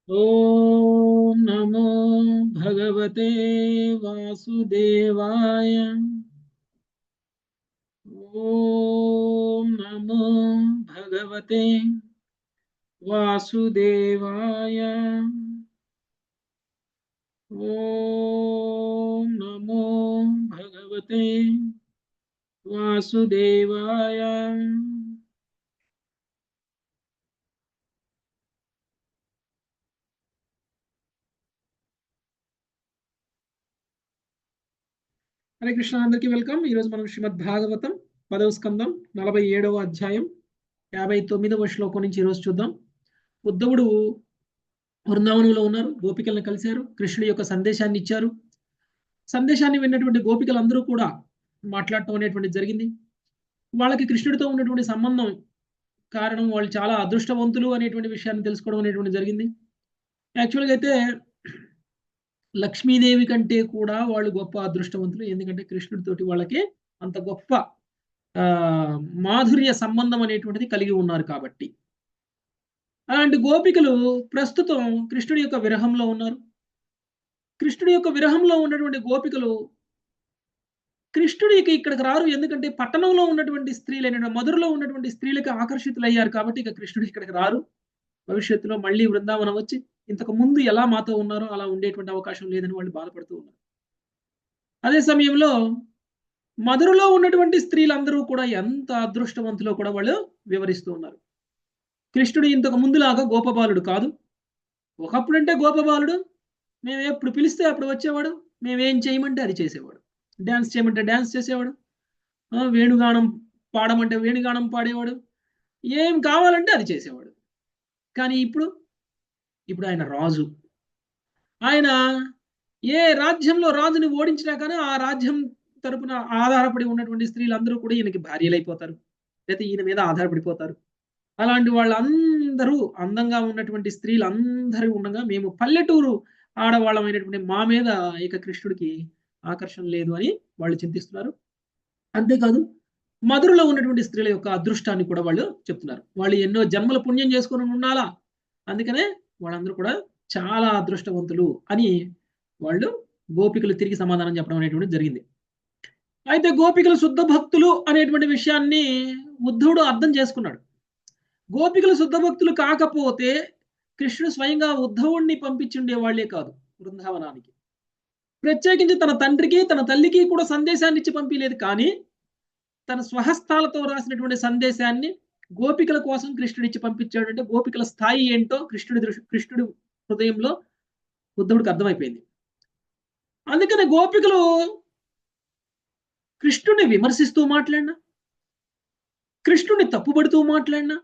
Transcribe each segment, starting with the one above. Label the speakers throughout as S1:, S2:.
S1: ఓం నమో భగవతే వాసుదేవాయ. ఓం నమో భగవతే వాసుదేవాయ. ఓం నమో భగవతే వాసుదేవాయ. హరే కృష్ణ, అందరికీ వెల్కమ్. ఈరోజు మనం శ్రీమద్ భాగవతం 10వ స్కందం 47వ అధ్యాయం 59వ శ్లోకం నుంచి ఈరోజు చూద్దాం. ఉద్ధవుడు వృందావనంలో ఉన్నారు, గోపికలను కలిశారు, కృష్ణుడి యొక్క సందేశాన్ని ఇచ్చారు. సందేశాన్ని విన్నటువంటి గోపికలందరూ కూడా మాట్లాడటం అనేటువంటి జరిగింది. వాళ్ళకి కృష్ణుడితో ఉన్నటువంటి సంబంధం కారణం వాళ్ళు చాలా అదృష్టవంతులు అనేటువంటి విషయాన్ని తెలుసుకోవడం అనేటువంటి జరిగింది. యాక్చువల్గా అయితే లక్ష్మీదేవి కంటే కూడా వాళ్ళు గొప్ప అదృష్టవంతులు. ఎందుకంటే కృష్ణుడితోటి వాళ్ళకి అంత గొప్ప మాధుర్య సంబంధం అనేటువంటిది కలిగి ఉన్నారు కాబట్టి. అలాంటి గోపికలు ప్రస్తుతం కృష్ణుడి యొక్క విరహంలో ఉన్నారు. కృష్ణుడి యొక్క విరహంలో ఉన్నటువంటి గోపికలు కృష్ణుడికి ఇక్కడికి రారు. ఎందుకంటే పట్టణంలో ఉన్నటువంటి స్త్రీలైన మధురలో ఉన్నటువంటి స్త్రీలకి ఆకర్షితులయ్యారు కాబట్టి ఇక కృష్ణుడు ఇక్కడికి రారు. భవిష్యత్తులో మళ్ళీ బృందావనం వచ్చి ఇంతకు ముందు ఎలా మాతో ఉన్నారో అలా ఉండేటువంటి అవకాశం లేదని వాళ్ళు బాధపడుతూ ఉన్నారు. అదే సమయంలో మధురలో ఉన్నటువంటి స్త్రీలందరూ కూడా ఎంత అదృష్టవంతులో కూడా వాళ్ళు వివరిస్తూ ఉన్నారు. కృష్ణుడు ఇంతకు ముందులాగా గోపబాలుడు కాదు. ఒకప్పుడంటే గోపబాలుడు, మేము ఎప్పుడు పిలిస్తే అప్పుడు వచ్చేవాడు, మేమేం చేయమంటే అది చేసేవాడు, డ్యాన్స్ చేయమంటే డ్యాన్స్ చేసేవాడు, వేణుగానం పాడమంటే వేణుగానం పాడేవాడు, ఏం కావాలంటే అది చేసేవాడు. కానీ ఇప్పుడు ఆయన రాజు. ఆయన ఏ రాజ్యంలో రాజుని ఓడించినా కానీ ఆ రాజ్యం తరపున ఆధారపడి ఉన్నటువంటి స్త్రీలందరూ కూడా ఈయనకి భార్యలైపోతారు, లేకపోతే ఈయన మీద ఆధారపడిపోతారు. అలాంటి వాళ్ళందరూ అందంగా ఉన్నటువంటి స్త్రీలందరూ ఉండగా మేము పల్లెటూరు ఆడవాళ్ళమైనటువంటి మా మీద ఇక కృష్ణుడికి ఆకర్షణ లేదు అని వాళ్ళు చింతిస్తున్నారు. అంతేకాదు మధురలో ఉన్నటువంటి స్త్రీల యొక్క అదృష్టాన్ని కూడా వాళ్ళు చెప్తున్నారు. వాళ్ళు ఎన్నో జన్మల పుణ్యం చేసుకుని ఉండాలా, అందుకనే వాళ్ళందరూ కూడా చాలా అదృష్టవంతులు అని వాళ్ళు గోపికలు తిరిగి సమాధానం చెప్పడం అనేటువంటి జరిగింది. అయితే గోపికలు శుద్ధ భక్తులు అనేటువంటి విషయాన్ని ఉద్ధవుడు అర్థం చేసుకున్నాడు. గోపికలు శుద్ధ భక్తులు కాకపోతే కృష్ణుడు స్వయంగా ఉద్ధవుణ్ణి పంపించుండే వాళ్లే కాదు బృందావనానికి. ప్రత్యేకించి తన తండ్రికి తన తల్లికి కూడా సందేశాన్ని ఇచ్చి పంపించలేదు, కానీ తన స్వహస్తాలతో రాసినటువంటి సందేశాన్ని గోపికల కోసం కృష్ణుడు ఇచ్చి పంపించాడు. అంటే గోపికల స్థాయి ఏంటో కృష్ణుడి హృదయంలో ఉద్ధవుడికి అర్థమైపోయింది. అందుకని గోపికలు కృష్ణుడిని విమర్శిస్తూ మాట్లాడినా, కృష్ణుడిని తప్పుపడుతూ మాట్లాడినా,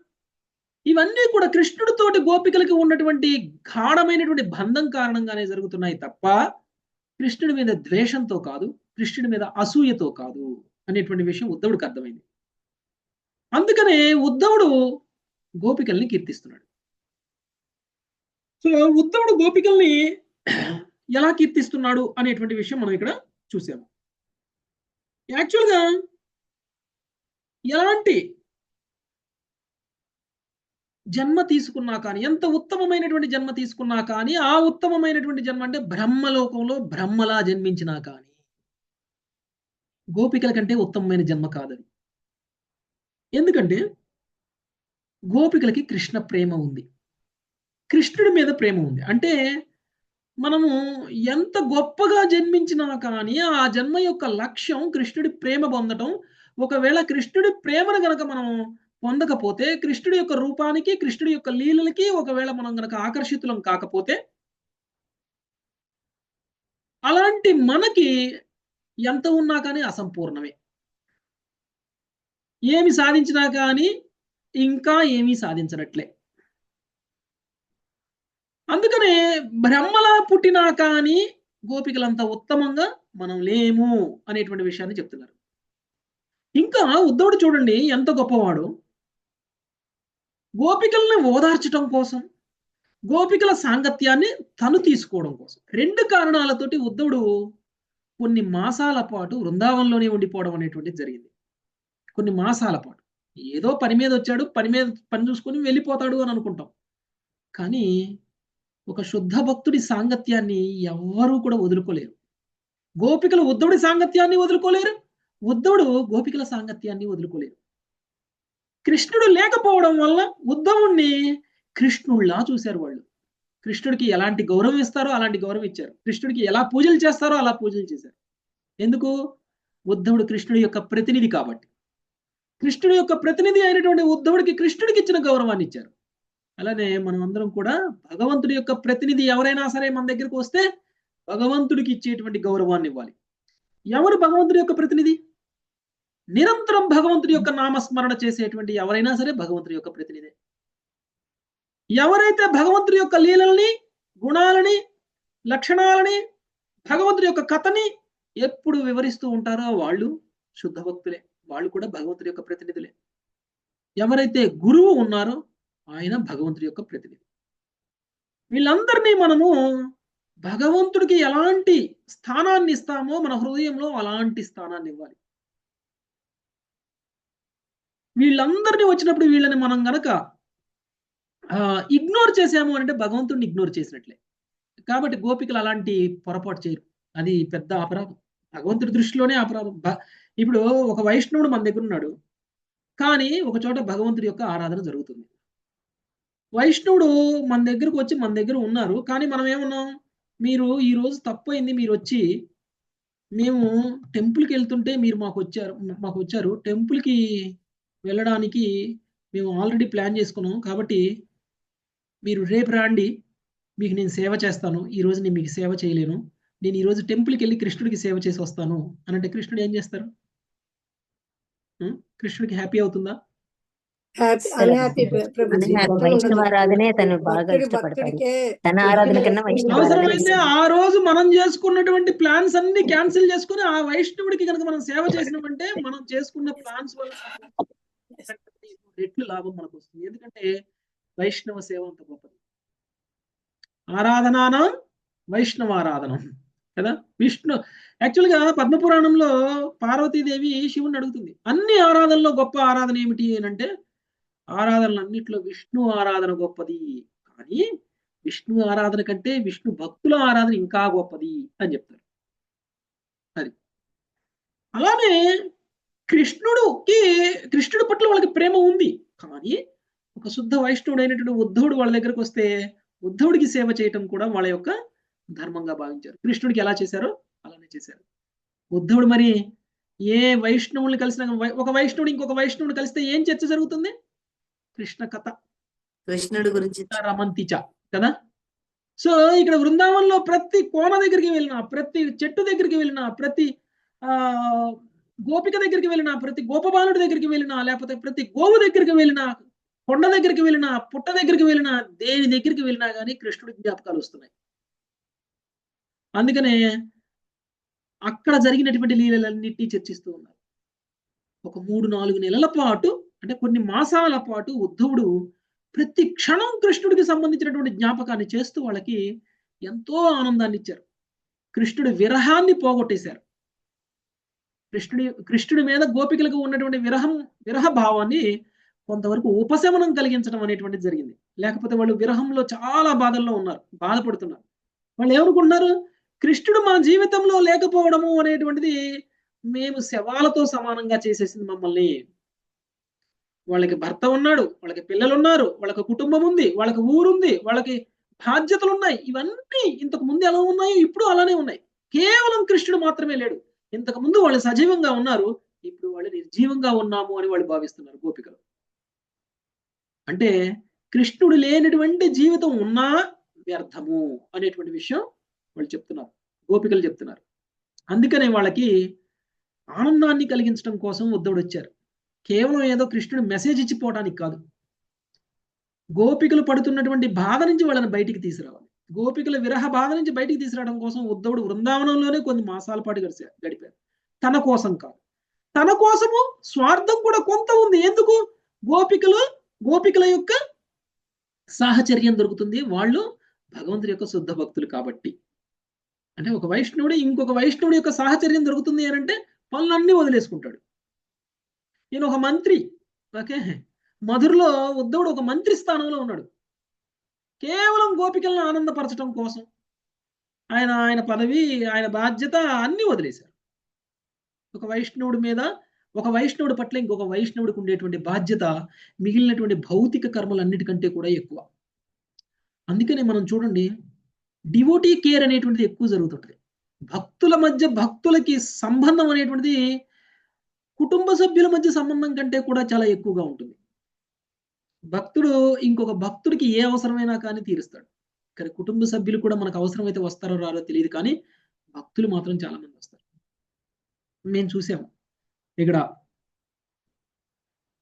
S1: ఇవన్నీ కూడా కృష్ణుడితోటి గోపికలకి ఉన్నటువంటి గాఢమైనటువంటి బంధం కారణంగానే జరుగుతున్నాయి తప్ప కృష్ణుడి మీద ద్వేషంతో కాదు, కృష్ణుడి మీద అసూయతో కాదు అనేటువంటి విషయం ఉద్ధవుడికి అర్థమైంది. అందుకనే ఉద్ధవుడు గోపికల్ని కీర్తిస్తున్నాడు. సో ఉద్ధవుడు గోపికల్ని ఎలా కీర్తిస్తున్నాడు అనేటువంటి విషయం మనం ఇక్కడ చూసాము. యాక్చువల్గా ఎలాంటి జన్మ తీసుకున్నా కానీ, ఎంత ఉత్తమమైనటువంటి జన్మ తీసుకున్నా కానీ, ఆ ఉత్తమమైనటువంటి జన్మ అంటే బ్రహ్మలోకంలో బ్రహ్మలా జన్మించినా కానీ గోపికల కంటే ఉత్తమమైన జన్మ కాదది. ఎందుకంటే గోపికలకి కృష్ణ ప్రేమ ఉంది, కృష్ణుడి మీద ప్రేమ ఉంది. అంటే మనము ఎంత గొప్పగా జన్మించినా కానీ ఆ జన్మ యొక్క లక్ష్యం కృష్ణుడి ప్రేమ పొందటం. ఒకవేళ కృష్ణుడి ప్రేమను గనక మనం పొందకపోతే, కృష్ణుడి యొక్క రూపానికి, కృష్ణుడి యొక్క లీలలకి ఒకవేళ మనం గనక ఆకర్షితులం కాకపోతే, అలాంటి మనకి ఎంత ఉన్నా కానీ అసంపూర్ణమే. ఏమి సాధించినా కానీ ఇంకా ఏమీ సాధించనట్లే. అందుకనే బ్రహ్మలా పుట్టినా కానీ గోపికలంత ఉత్తమంగా మనం లేము అనేటువంటి విషయాన్ని చెప్తున్నారు. ఇంకా ఉద్ధవుడు చూడండి ఎంత గొప్పవాడు. గోపికల్ని ఓదార్చడం కోసం, గోపికల సాంగత్యాన్ని తను తీసుకోవడం కోసం, రెండు కారణాలతోటి ఉద్ధవుడు కొన్ని మాసాల పాటు వృందావనంలోనే ఉండిపోవడం అనేటువంటిది జరిగింది. కొన్ని మాసాల పాటు ఏదో పని మీద వచ్చాడు, పని చూసుకొని వెళ్ళిపోతాడు అని అనుకుంటాం. కానీ ఒక శుద్ధ భక్తుడి సాంగత్యాన్ని ఎవ్వరూ కూడా వదులుకోలేరు. గోపికలు ఉద్ధవుడి సాంగత్యాన్ని వదులుకోలేరు, ఉద్ధవుడు గోపికల సాంగత్యాన్ని వదులుకోలేరు. కృష్ణుడు లేకపోవడం వల్ల ఉద్ధవుణ్ణి కృష్ణుడిలా చూశారు వాళ్ళు. కృష్ణుడికి ఎలాంటి గౌరవం ఇస్తారో అలాంటి గౌరవం ఇచ్చారు, కృష్ణుడికి ఎలా పూజలు చేస్తారో అలా పూజలు చేశారు. ఎందుకు? ఉద్ధవుడు కృష్ణుడి యొక్క ప్రతినిధి కాబట్టి. కృష్ణుడి యొక్క ప్రతినిధి అయినటువంటి ఉద్ధవుడికి కృష్ణుడికి ఇచ్చిన గౌరవాన్ని ఇచ్చారు. అలానే మనం అందరం కూడా భగవంతుడి యొక్క ప్రతినిధి ఎవరైనా సరే మన దగ్గరకు వస్తే భగవంతుడికి ఇచ్చేటువంటి గౌరవాన్ని ఇవ్వాలి. ఎవరు భగవంతుడి యొక్క ప్రతినిధి? నిరంతరం భగవంతుడి యొక్క నామస్మరణ చేసేటువంటి ఎవరైనా సరే భగవంతుడి యొక్క ప్రతినిధి. ఎవరైతే భగవంతుడి యొక్క లీలల్ని, గుణాలని, లక్షణాలని, భగవంతుడి యొక్క కథని ఎప్పుడు వివరిస్తూ ఉంటారో వాళ్ళు శుద్ధ భక్తులే, వాళ్ళు కూడా భగవంతుడి యొక్క ప్రతినిధులే. ఎవరైతే గురువు ఉన్నారో ఆయన భగవంతుడి యొక్క ప్రతినిధి. వీళ్ళందరినీ మనము భగవంతుడికి ఎలాంటి స్థానాన్ని ఇస్తామో మన హృదయంలో అలాంటి స్థానాన్ని ఇవ్వాలి. వీళ్ళందరినీ వచ్చినప్పుడు వీళ్ళని మనం గనక ఇగ్నోర్ చేసాము అంటే భగవంతుడిని ఇగ్నోర్ చేసినట్లే. కాబట్టి గోపికలు అలాంటి పొరపాటు చేయరు, అది పెద్ద అపరాధం, భగవంతుడి దృష్టిలోనే అపరాధం. ఇప్పుడు ఒక వైష్ణవుడు మన దగ్గర ఉన్నాడు, కానీ ఒక చోట భగవంతుడి యొక్క ఆరాధన జరుగుతుంది. వైష్ణవుడు మన దగ్గరకు వచ్చి మన దగ్గర ఉన్నారు, కానీ మనం ఏమన్నాం, మీరు ఈ రోజు తప్పైంది, మీరు వచ్చి మేము టెంపుల్కి వెళ్తుంటే మీరు మాకు వచ్చారు, టెంపుల్కి వెళ్ళడానికి మేము ఆల్రెడీ ప్లాన్ చేసుకున్నాం, కాబట్టి మీరు రేపు రండి, మీకు నేను సేవ చేస్తాను, ఈ రోజు నేను మీకు సేవ చేయలేను, నేను ఈరోజు టెంపుల్కి వెళ్ళి కృష్ణుడికి సేవ చేసి వస్తాను అని అంటే కృష్ణుడు ఏం చేస్తారు? కృష్ణుడికి హ్యాపీ అవుతుందా?
S2: వైష్ణవారాధనే తను బాగా ఇష్టపడతాడు, తన ఆరాధన కన్నా
S1: అవసరమైతే ఆ రోజు మనం చేసుకున్నటువంటి ప్లాన్స్ అన్ని క్యాన్సిల్ చేసుకుని ఆ వైష్ణవుడికి కనుక మనం సేవ చేసినామంటే మనం చేసుకున్న ప్లాన్స్ వల్ల రెట్లు లాభం మనకు వస్తుంది. ఎందుకంటే వైష్ణవ సేవ అంత గొప్పది. ఆరాధనానం వైష్ణవారాధనం కదా. విష్ణు యాక్చువల్గా పద్మపురాణంలో పార్వతీదేవి శివుని అడుగుతుంది, అన్ని ఆరాధనలో గొప్ప ఆరాధన ఏమిటి అంటే ఆరాధనలన్నింటిలో విష్ణు ఆరాధన గొప్పది, కానీ విష్ణు ఆరాధన కంటే విష్ణు భక్తుల ఆరాధన ఇంకా గొప్పది అని చెప్తారు. అది అలానే కృష్ణుడి పట్ల వాళ్ళకి ప్రేమ ఉంది, కానీ ఒక శుద్ధ వైష్ణవుడు అయినటువంటి ఉద్ధవుడు వాళ్ళ దగ్గరకు వస్తే ఉద్ధవుడికి సేవ చేయటం కూడా వాళ్ళ యొక్క ధర్మంగా భావించారు. కృష్ణుడికి ఎలా చేశారో అలానే చేశారు. ఉద్ధవుడు మరి ఏ వైష్ణవుల్ని కలిసిన ఒక వైష్ణవుడు ఇంకొక వైష్ణవుడు కలిస్తే ఏం చర్చ జరుగుతుంది? కృష్ణ కథ,
S2: కృష్ణుడి గురించి
S1: రమంతిచ కదా. సో ఇక్కడ బృందావనంలో ప్రతి కోన దగ్గరికి వెళ్ళినా, ప్రతి చెట్టు దగ్గరికి వెళ్ళినా, ప్రతి గోపిక దగ్గరికి వెళ్ళినా, ప్రతి గోపబాలుడి దగ్గరికి వెళ్ళినా, లేకపోతే ప్రతి గోవు దగ్గరికి వెళ్ళినా, కొండ దగ్గరికి వెళ్ళినా, పుట్ట దగ్గరికి వెళ్ళినా, దేని దగ్గరికి వెళ్ళినా కానీ కృష్ణుడి జ్ఞాపకాలు వస్తున్నాయి. అందుకనే అక్కడ జరిగినటువంటి లీలలన్నింటినీ చర్చిస్తూ ఉన్నారు. ఒక 3-4 నెలల పాటు, అంటే కొన్ని మాసాల పాటు ఉద్ధవుడు ప్రతి క్షణం కృష్ణుడికి సంబంధించినటువంటి జ్ఞాపకాన్ని చేస్తూ వాళ్ళకి ఎంతో ఆనందాన్ని ఇచ్చారు. కృష్ణుడి విరహాన్ని పోగొట్టేశారు. కృష్ణుడి మీద గోపికలకు ఉన్నటువంటి విరహ భావాన్ని కొంతవరకు ఉపశమనం కలిగించడం అనేటువంటిది జరిగింది. లేకపోతే వాళ్ళు విరహంలో చాలా బాధల్లో ఉన్నారు, బాధపడుతున్నారు. వాళ్ళు ఏమనుకుంటున్నారు? కృష్ణుడు మా జీవితంలో లేకపోవడము అనేటువంటిది మేము శవాలతో సమానంగా చేసేసింది మమ్మల్ని. వాళ్ళకి భర్త ఉన్నాడు, వాళ్ళకి పిల్లలు ఉన్నారు, వాళ్ళకి కుటుంబం ఉంది, వాళ్ళకి ఊరుంది, వాళ్ళకి బాధ్యతలు ఉన్నాయి. ఇవన్నీ ఇంతకు ముందు ఎలా ఉన్నాయో ఇప్పుడు అలానే ఉన్నాయి. కేవలం కృష్ణుడు మాత్రమే లేడు. ఇంతకు ముందు వాళ్ళు సజీవంగా ఉన్నారు, ఇప్పుడు వాళ్ళు నిర్జీవంగా ఉన్నాము అని వాళ్ళు భావిస్తున్నారు గోపికలు. అంటే కృష్ణుడు లేనటువంటి జీవితం ఉన్నా వ్యర్థము అనేటువంటి విషయం వాళ్ళు చెప్తున్నారు, గోపికలు చెప్తున్నారు. అందుకనే వాళ్ళకి ఆనందాన్ని కలిగించడం కోసం ఉద్ధవుడు వచ్చారు. కేవలం ఏదో కృష్ణుడు మెసేజ్ ఇచ్చిపోవడానికి కాదు, గోపికలు పడుతున్నటువంటి బాధ నుంచి వాళ్ళని బయటికి తీసుకురావాలి. గోపికల విరహ బాధ నుంచి బయటికి తీసుకురావడం కోసం ఉద్ధవుడు వృందావనంలోనే కొన్ని మాసాల పాటు గడిపారు. తన కోసం కాదు, తన కోసము స్వార్థం కూడా కొంత ఉంది. ఎందుకు? గోపికల యొక్క సాహచర్యం దొరుకుతుంది, వాళ్ళు భగవంతుడి యొక్క శుద్ధ భక్తులు కాబట్టి. అంటే ఒక వైష్ణవుడు ఇంకొక వైష్ణవుడి యొక్క సాహచర్యం దొరుకుతుంది అని అంటే పనులన్నీ వదిలేసుకుంటాడు. ఈయన ఒక మంత్రి, ఓకే, మధురలో ఉద్ధవుడు ఒక మంత్రి స్థానంలో ఉన్నాడు. కేవలం గోపికలను ఆనందపరచడం కోసం ఆయన పదవి, ఆయన బాధ్యత అన్ని వదిలేశారు. ఒక వైష్ణవుడి పట్ల ఇంకొక వైష్ణవుడికి ఉండేటువంటి బాధ్యత మిగిలినటువంటి భౌతిక కర్మలన్నిటికంటే కూడా ఎక్కువ. అందుకనే మనం చూడండి, డివోటీ కేర్ అనేటువంటిది ఎక్కువ జరుగుతుంటది. భక్తుల మధ్య భక్తులకి సంబంధం అనేటువంటిది కుటుంబ సభ్యుల మధ్య సంబంధం కంటే కూడా చాలా ఎక్కువగా ఉంటుంది. భక్తుడు ఇంకొక భక్తుడికి ఏ అవసరమైనా కానీ తీరుస్తాడు. కానీ కుటుంబ సభ్యులు కూడా మనకు అవసరమైతే వస్తారో రారో తెలియదు, కానీ భక్తులు మాత్రం చాలా మంది వస్తారు. మేము చూసాము, ఇక్కడ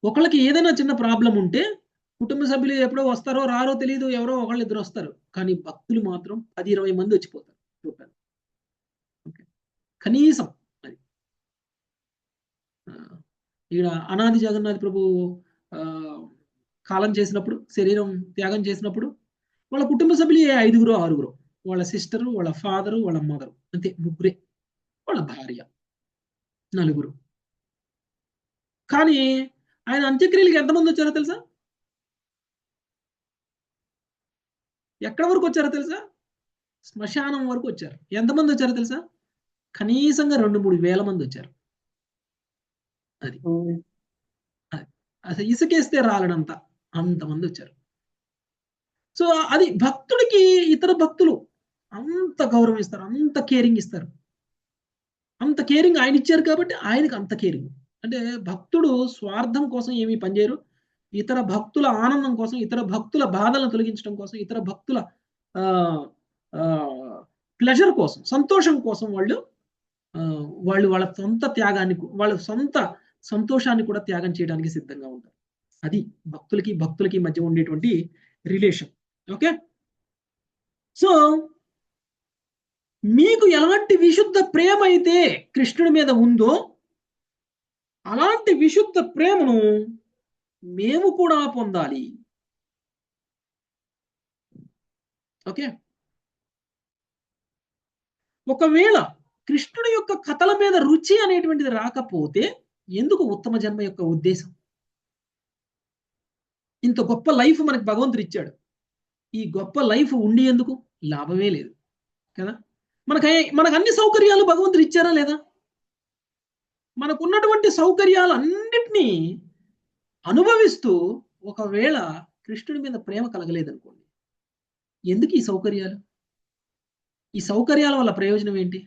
S1: ఒకళ్ళకి ఏదైనా చిన్న ప్రాబ్లం ఉంటే కుటుంబ సభ్యులు ఎప్పుడో వస్తారో రారో తెలియదు, ఎవరో ఒకళ్ళు ఇద్దరు వస్తారు, కానీ భక్తులు మాత్రం 10-20 మంది వచ్చిపోతారు రూపాయలు. కనీసం అది ఇక్కడ అనాది జగన్నాథ్ ప్రభు కాలం చేసినప్పుడు, శరీరం త్యాగం చేసినప్పుడు వాళ్ళ కుటుంబ సభ్యులు 5-6, వాళ్ళ సిస్టరు, వాళ్ళ ఫాదరు, వాళ్ళ మదరు, అంతే, 3, వాళ్ళ భార్య 4. కానీ ఆయన అంత్యక్రియలకి ఎంతమంది వచ్చారో తెలుసా? ఎక్కడి వరకు వచ్చారో తెలుసా? శ్మశానం వరకు వచ్చారు. ఎంతమంది వచ్చారో తెలుసా? కనీసంగా 2-3 వేల మంది వచ్చారు. అది అసలు ఇసుకేస్తే రాలడంత అంతమంది వచ్చారు. సో అది భక్తుడికి ఇతర భక్తులు అంత గౌరవం ఇస్తారు, అంత కేరింగ్ ఇస్తారు. అంత కేరింగ్ ఆయన ఇచ్చారు కాబట్టి ఆయనకు అంత కేరింగ్. అంటే భక్తుడు స్వార్థం కోసం ఏమీ పనిచేయరు. ఇతర భక్తుల ఆనందం కోసం, ఇతర భక్తుల బాధలను తొలగించడం కోసం, ఇతర భక్తుల ప్లెజర్ కోసం, సంతోషం కోసం వాళ్ళు వాళ్ళ సొంత త్యాగాన్ని, వాళ్ళ సొంత సంతోషాన్ని కూడా త్యాగం చేయడానికి సిద్ధంగా ఉంటారు. అది భక్తులకి మధ్య ఉండేటువంటి రిలేషన్. ఓకే, సో మీకు ఎలాంటి విశుద్ధ ప్రేమ అయితే కృష్ణుడి మీద ఉందో అలాంటి విశుద్ధ ప్రేమను మేము కూడా పొందాలి. ఓకే, ఒకవేళ కృష్ణుడి యొక్క కథల మీద రుచి అనేటువంటిది రాకపోతే ఎందుకు ఉత్తమ జన్మ యొక్క ఉద్దేశం? ఇంత గొప్ప లైఫ్ మనకు భగవంతుడు ఇచ్చాడు. ఈ గొప్ప లైఫ్ ఉండి ఎందుకు లాభమే లేదు కదా. మనకు అన్ని సౌకర్యాలు భగవంతుడు ఇచ్చారా లేదా? మనకున్నటువంటి సౌకర్యాలు అన్నిటినీ అనుభవిస్తూ ఒకవేళ కృష్ణుడి మీద ప్రేమ కలగలేదనుకోండి, ఎందుకు ఈ సౌకర్యాలు? ఈ సౌకర్యాల వల్ల ప్రయోజనం ఏంటి?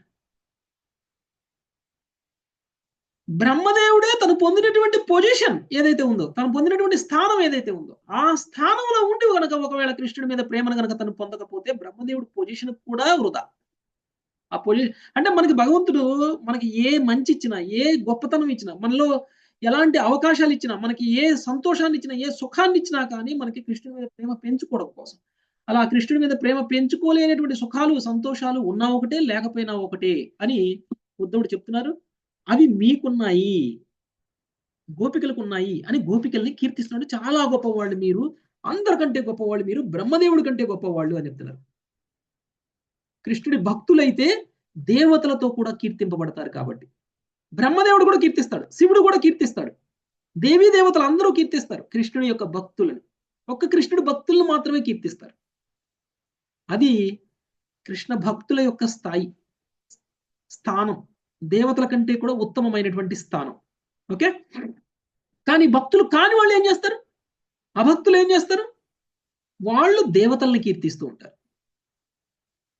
S1: బ్రహ్మదేవుడే తను పొందినటువంటి పొజిషన్ ఏదైతే ఉందో, తను పొందినటువంటి స్థానం ఏదైతే ఉందో, ఆ స్థానంలో ఉండి కనుక ఒకవేళ కృష్ణుడి మీద ప్రేమను కనుక తను పొందకపోతే బ్రహ్మదేవుడి పొజిషన్ కూడా వృధా. ఆ పొజిషన్ అంటే మనకి భగవంతుడు మనకి ఏ మంచి ఇచ్చినా, ఏ గొప్పతనం ఇచ్చినా, మనలో ఎలాంటి అవకాశాలు ఇచ్చినా, మనకి ఏ సంతోషాన్ని ఇచ్చినా, ఏ సుఖాన్ని ఇచ్చినా కానీ మనకి కృష్ణుడి మీద ప్రేమ పెంచుకోవడం కోసం. అలా కృష్ణుడి మీద ప్రేమ పెంచుకోలేనటువంటి సుఖాలు, సంతోషాలు ఉన్నా ఒకటే, లేకపోయినా ఒకటే అని ఉద్ధవుడు చెప్తున్నారు. అవి మీకున్నాయి, గోపికలకు ఉన్నాయి అని గోపికల్ని కీర్తిస్తున్నాడు. చాలా గొప్పవాళ్ళు మీరు, అందరికంటే గొప్పవాళ్ళు మీరు, బ్రహ్మదేవుడి కంటే గొప్పవాళ్ళు అని చెప్తున్నారు. కృష్ణుడి భక్తులైతే దేవతలతో కూడా కీర్తింపబడతారు కాబట్టి బ్రహ్మదేవుడు కూడా కీర్తిస్తాడు, శివుడు కూడా కీర్తిస్తాడు, దేవీ దేవతలు అందరూ కీర్తిస్తారు కృష్ణుడి యొక్క భక్తులని. ఒక్క కృష్ణుడి భక్తులను మాత్రమే కీర్తిస్తారు. అది కృష్ణ భక్తుల యొక్క స్థానం, దేవతల కంటే కూడా ఉత్తమమైనటువంటి స్థానం. ఓకే, కానీ భక్తులు కాని వాళ్ళు ఏం చేస్తారు? అభక్తులు ఏం చేస్తారు? వాళ్ళు దేవతల్ని కీర్తిస్తూ ఉంటారు.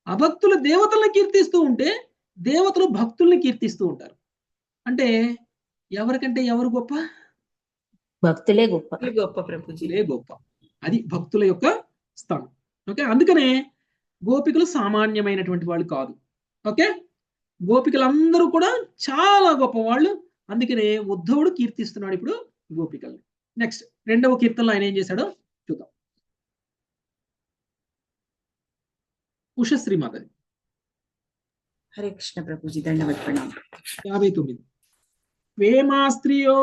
S1: అభక్తులు దేవతల్ని కీర్తిస్తూ ఉంటే దేవతలు భక్తుల్ని కీర్తిస్తూ ఉంటారు. అంటే ఎవరికంటే ఎవరు గొప్ప?
S2: భక్తులే గొప్ప.
S1: ప్రభుజీలే గొప్ప. అది భక్తుల యొక్క స్థానం. ఓకే, అందుకనే గోపికలు సామాన్యమైనటువంటి వాళ్ళు కాదు. ఓకే, గోపికలందరూ కూడా చాలా గొప్ప వాళ్ళు. అందుకనే ఉద్ధవుడు కీర్తిస్తున్నాడు ఇప్పుడు గోపికల్ని. నెక్స్ట్ 2వ కీర్తనలో ఆయన ఏం చేశాడో చూద్దాం. ఉషశ్రీ మాతది.
S3: హరే కృష్ణ ప్రభుజీ, దండవత్ ప్రణామం.
S1: 59. ప్రేమాస్త్రియో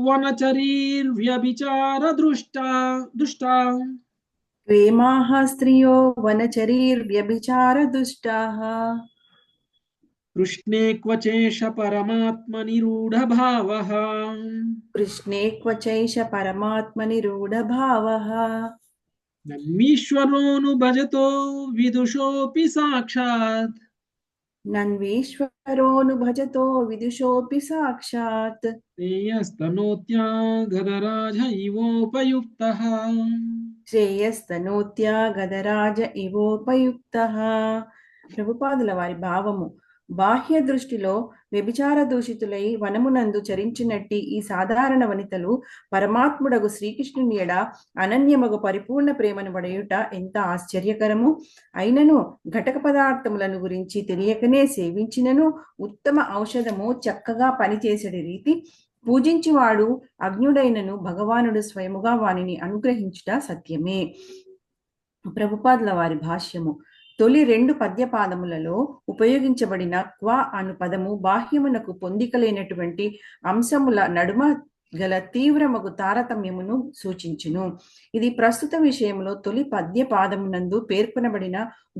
S1: వనచరీర్వ్యభిచార దుష్టా
S3: ప్రేమాః స్త్రియో వనచరీర్వ్యభిచార దుష్టాః
S1: కృష్ణే క్వచేష పరమాత్మనిరూఢభావః
S3: కృష్ణే క్వచైష పరమాత్మనిరూఢభావః
S1: నమ్మీశ్వరోను భజతో విదుషోపి సాక్షాత్
S3: నన్వీశ్వరోను భజతో విదుషోపి సాక్షాత్
S1: శ్రేయస్తనోత్యా గదరాజ ఇవోపయుక్తః.
S3: శ్రేయస్తనోత్యా గదరాజ ఇవోపయుక్తః. ప్రభుపాదుల వారి భావము: బాహ్య దృష్టిలో వ్యభిచార దూషితులై వనమునందు చరించినట్టి ఈ సాధారణ వనితలు పరమాత్ముడగు శ్రీకృష్ణుని ఎడ అనన్యమగు పరిపూర్ణ ప్రేమను పడయుట ఎంత ఆశ్చర్యకరము! అయినను ఘటక పదార్థములను గురించి తెలియకనే సేవించినను ఉత్తమ ఔషధము చక్కగా పనిచేసడి రీతి పూజించువాడు అజ్ఞుడైనను భగవానుడు స్వయముగా వానిని అనుగ్రహించుట సత్యమే. ప్రభుపాదుల వారి భాష్యము: తొలి 2 పద్యపాదములలో ఉపయోగించబడిన క్వ అను పదము బాహ్యమునకు పొందికలేనటువంటి అంశముల నడుమ గల తీవ్రమగు తారతమ్యమును సూచించును. ఇది ప్రస్తుత విషయంలో తొలి పద్యపాదమునందు పేర్కొనబడిన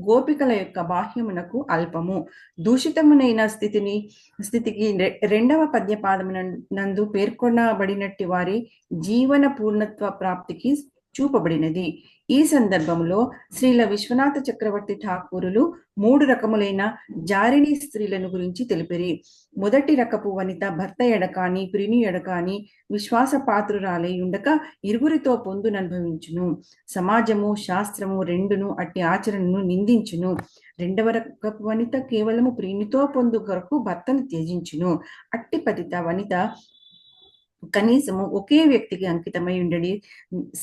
S3: గోపికల యొక్క బాహ్యమునకు అల్పము. దూషితమునైన స్థితికి 2వ పద్యపాదమునందు పేర్కొనబడినట్టి వారి జీవన పూర్ణత్వ ప్రాప్తికి చూపబడినది. ఈ సందర్భంలో శ్రీల విశ్వనాథ చక్రవర్తి ఠాకూరులు 3 రకములైన జారిణీ స్త్రీలను గురించి తెలిపిరి. మొదటి రకపు వనిత భర్త ఎడకాని ప్రియుని ఎడకాని విశ్వాసపాత్రురాలై ఉండక ఇరుగురితో పొందుననుభవించును. సమాజము శాస్త్రము రెండును అట్టి ఆచరణను నిందించును. 2వ రకపు వనిత కేవలము ప్రియునితో పొందు కొరకు భర్తను త్యజించును. అట్టి పతిత వనిత కనీసము ఒకే వ్యక్తికి అంకితమై ఉండడి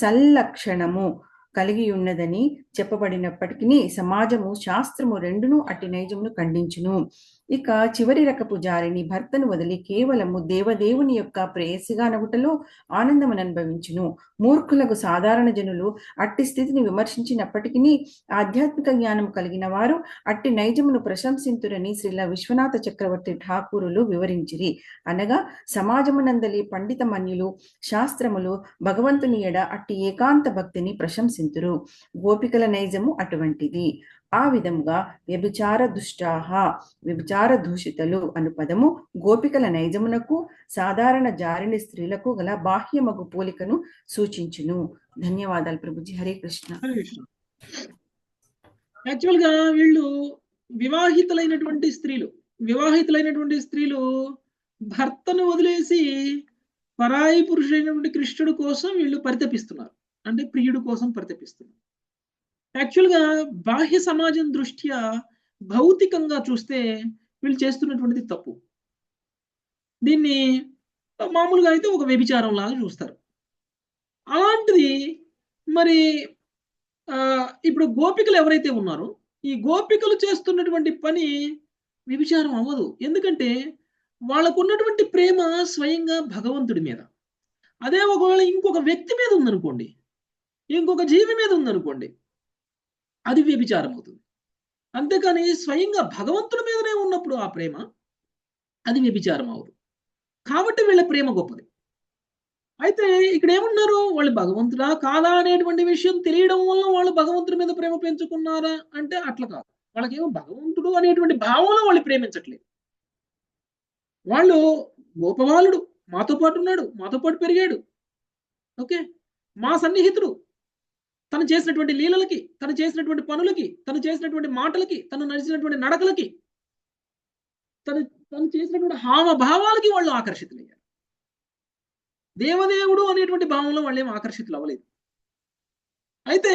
S3: సల్లక్షణము కలిగి ఉన్నదని చెప్పబడినప్పటికీ సమాజము శాస్త్రము రెండును అట్టి నైజమును ఖండించును. ఇక చివరి రకపు జారిని భర్తను వదిలి కేవలము దేవదేవుని యొక్క ప్రేయసిగా నగుటలో ఆనందమును అనుభవించును. మూర్ఖులకు సాధారణ జనులు అట్టి స్థితిని విమర్శించినప్పటికీ ఆధ్యాత్మిక జ్ఞానం కలిగిన వారు అట్టి నైజమును ప్రశంసింతురని శ్రీల విశ్వనాథ చక్రవర్తి ఠాకూరులు వివరించిరి. అనగా సమాజమునందలి పండిత మన్యులు శాస్త్రములు భగవంతుని ఎడ అట్టి ఏకాంత భక్తిని ప్రశంసింతురు. గోపికల నైజము అటువంటిది. ఆ విధముగా వ్యభిచార దుష్టాహ వ్యభిచార దూషితలు అను పదము గోపికల నైజమునకు సాధారణ జారిని స్త్రీలకు గల బాహ్యమగు పోలికను సూచించును. ధన్యవాదాలు ప్రభుజీ. హరే కృష్ణ.
S1: యాక్చువల్ గా వీళ్ళు వివాహితులైనటువంటి స్త్రీలు భర్తను వదిలేసి పరాయి పురుషుడైనటువంటి కృష్ణుడు కోసం వీళ్ళు పరితపిస్తున్నారు. అంటే ప్రియుడు కోసం పరితపిస్తున్నారు. యాక్చువల్ గా బాహ్య సమాజం దృష్ట్యా భౌతికంగా చూస్తే వీళ్ళు చేస్తున్నటువంటిది తప్పు. దీన్ని మామూలుగా అయితే ఒక వ్యభిచారం లాగా చూస్తారు. అలాంటిది మరి ఇప్పుడు గోపికలు ఎవరైతే ఉన్నారో ఈ గోపికలు చేస్తున్నటువంటి పని వ్యభిచారం అవ్వదు. ఎందుకంటే వాళ్ళకు ఉన్నటువంటి ప్రేమ స్వయంగా భగవంతుడి మీద. అదే ఒకవేళ ఇంకొక వ్యక్తి మీద ఉందనుకోండి, ఇంకొక జీవి మీద ఉందనుకోండి, అది వ్యభిచారం అవుతుంది. అంతేకాని స్వయంగా భగవంతుడి మీదనే ఉన్నప్పుడు ఆ ప్రేమ అది వ్యభిచారం అవ్వదు. కాబట్టి వీళ్ళ ప్రేమ గొప్పది. అయితే ఇక్కడ ఏమన్నారు, వాళ్ళు భగవంతుడా కాదా అనేటువంటి విషయం తెలియడం వల్ల వాళ్ళు భగవంతుడి మీద ప్రేమ పెంచుకున్నారా అంటే అట్లా కాదు. వాళ్ళకేమో భగవంతుడు అనేటువంటి భావంలో వాళ్ళు ప్రేమించట్లేదు. వాళ్ళు గోపబాలుడు, మాతో పాటు ఉన్నాడు, మాతో పాటు పెరిగాడు, ఓకే, మా సన్నిహితుడు, తను చేసినటువంటి లీలలకి, తను చేసినటువంటి పనులకి, తను చేసినటువంటి మాటలకి, తను నడిచినటువంటి నడకలకి, తను చేసినటువంటి హావభావాలకి వాళ్ళు ఆకర్షితులయ్యారు. దేవదేవుడు అనేటువంటి భావంలో వాళ్ళు ఏం ఆకర్షితులు అవ్వలేదు. అయితే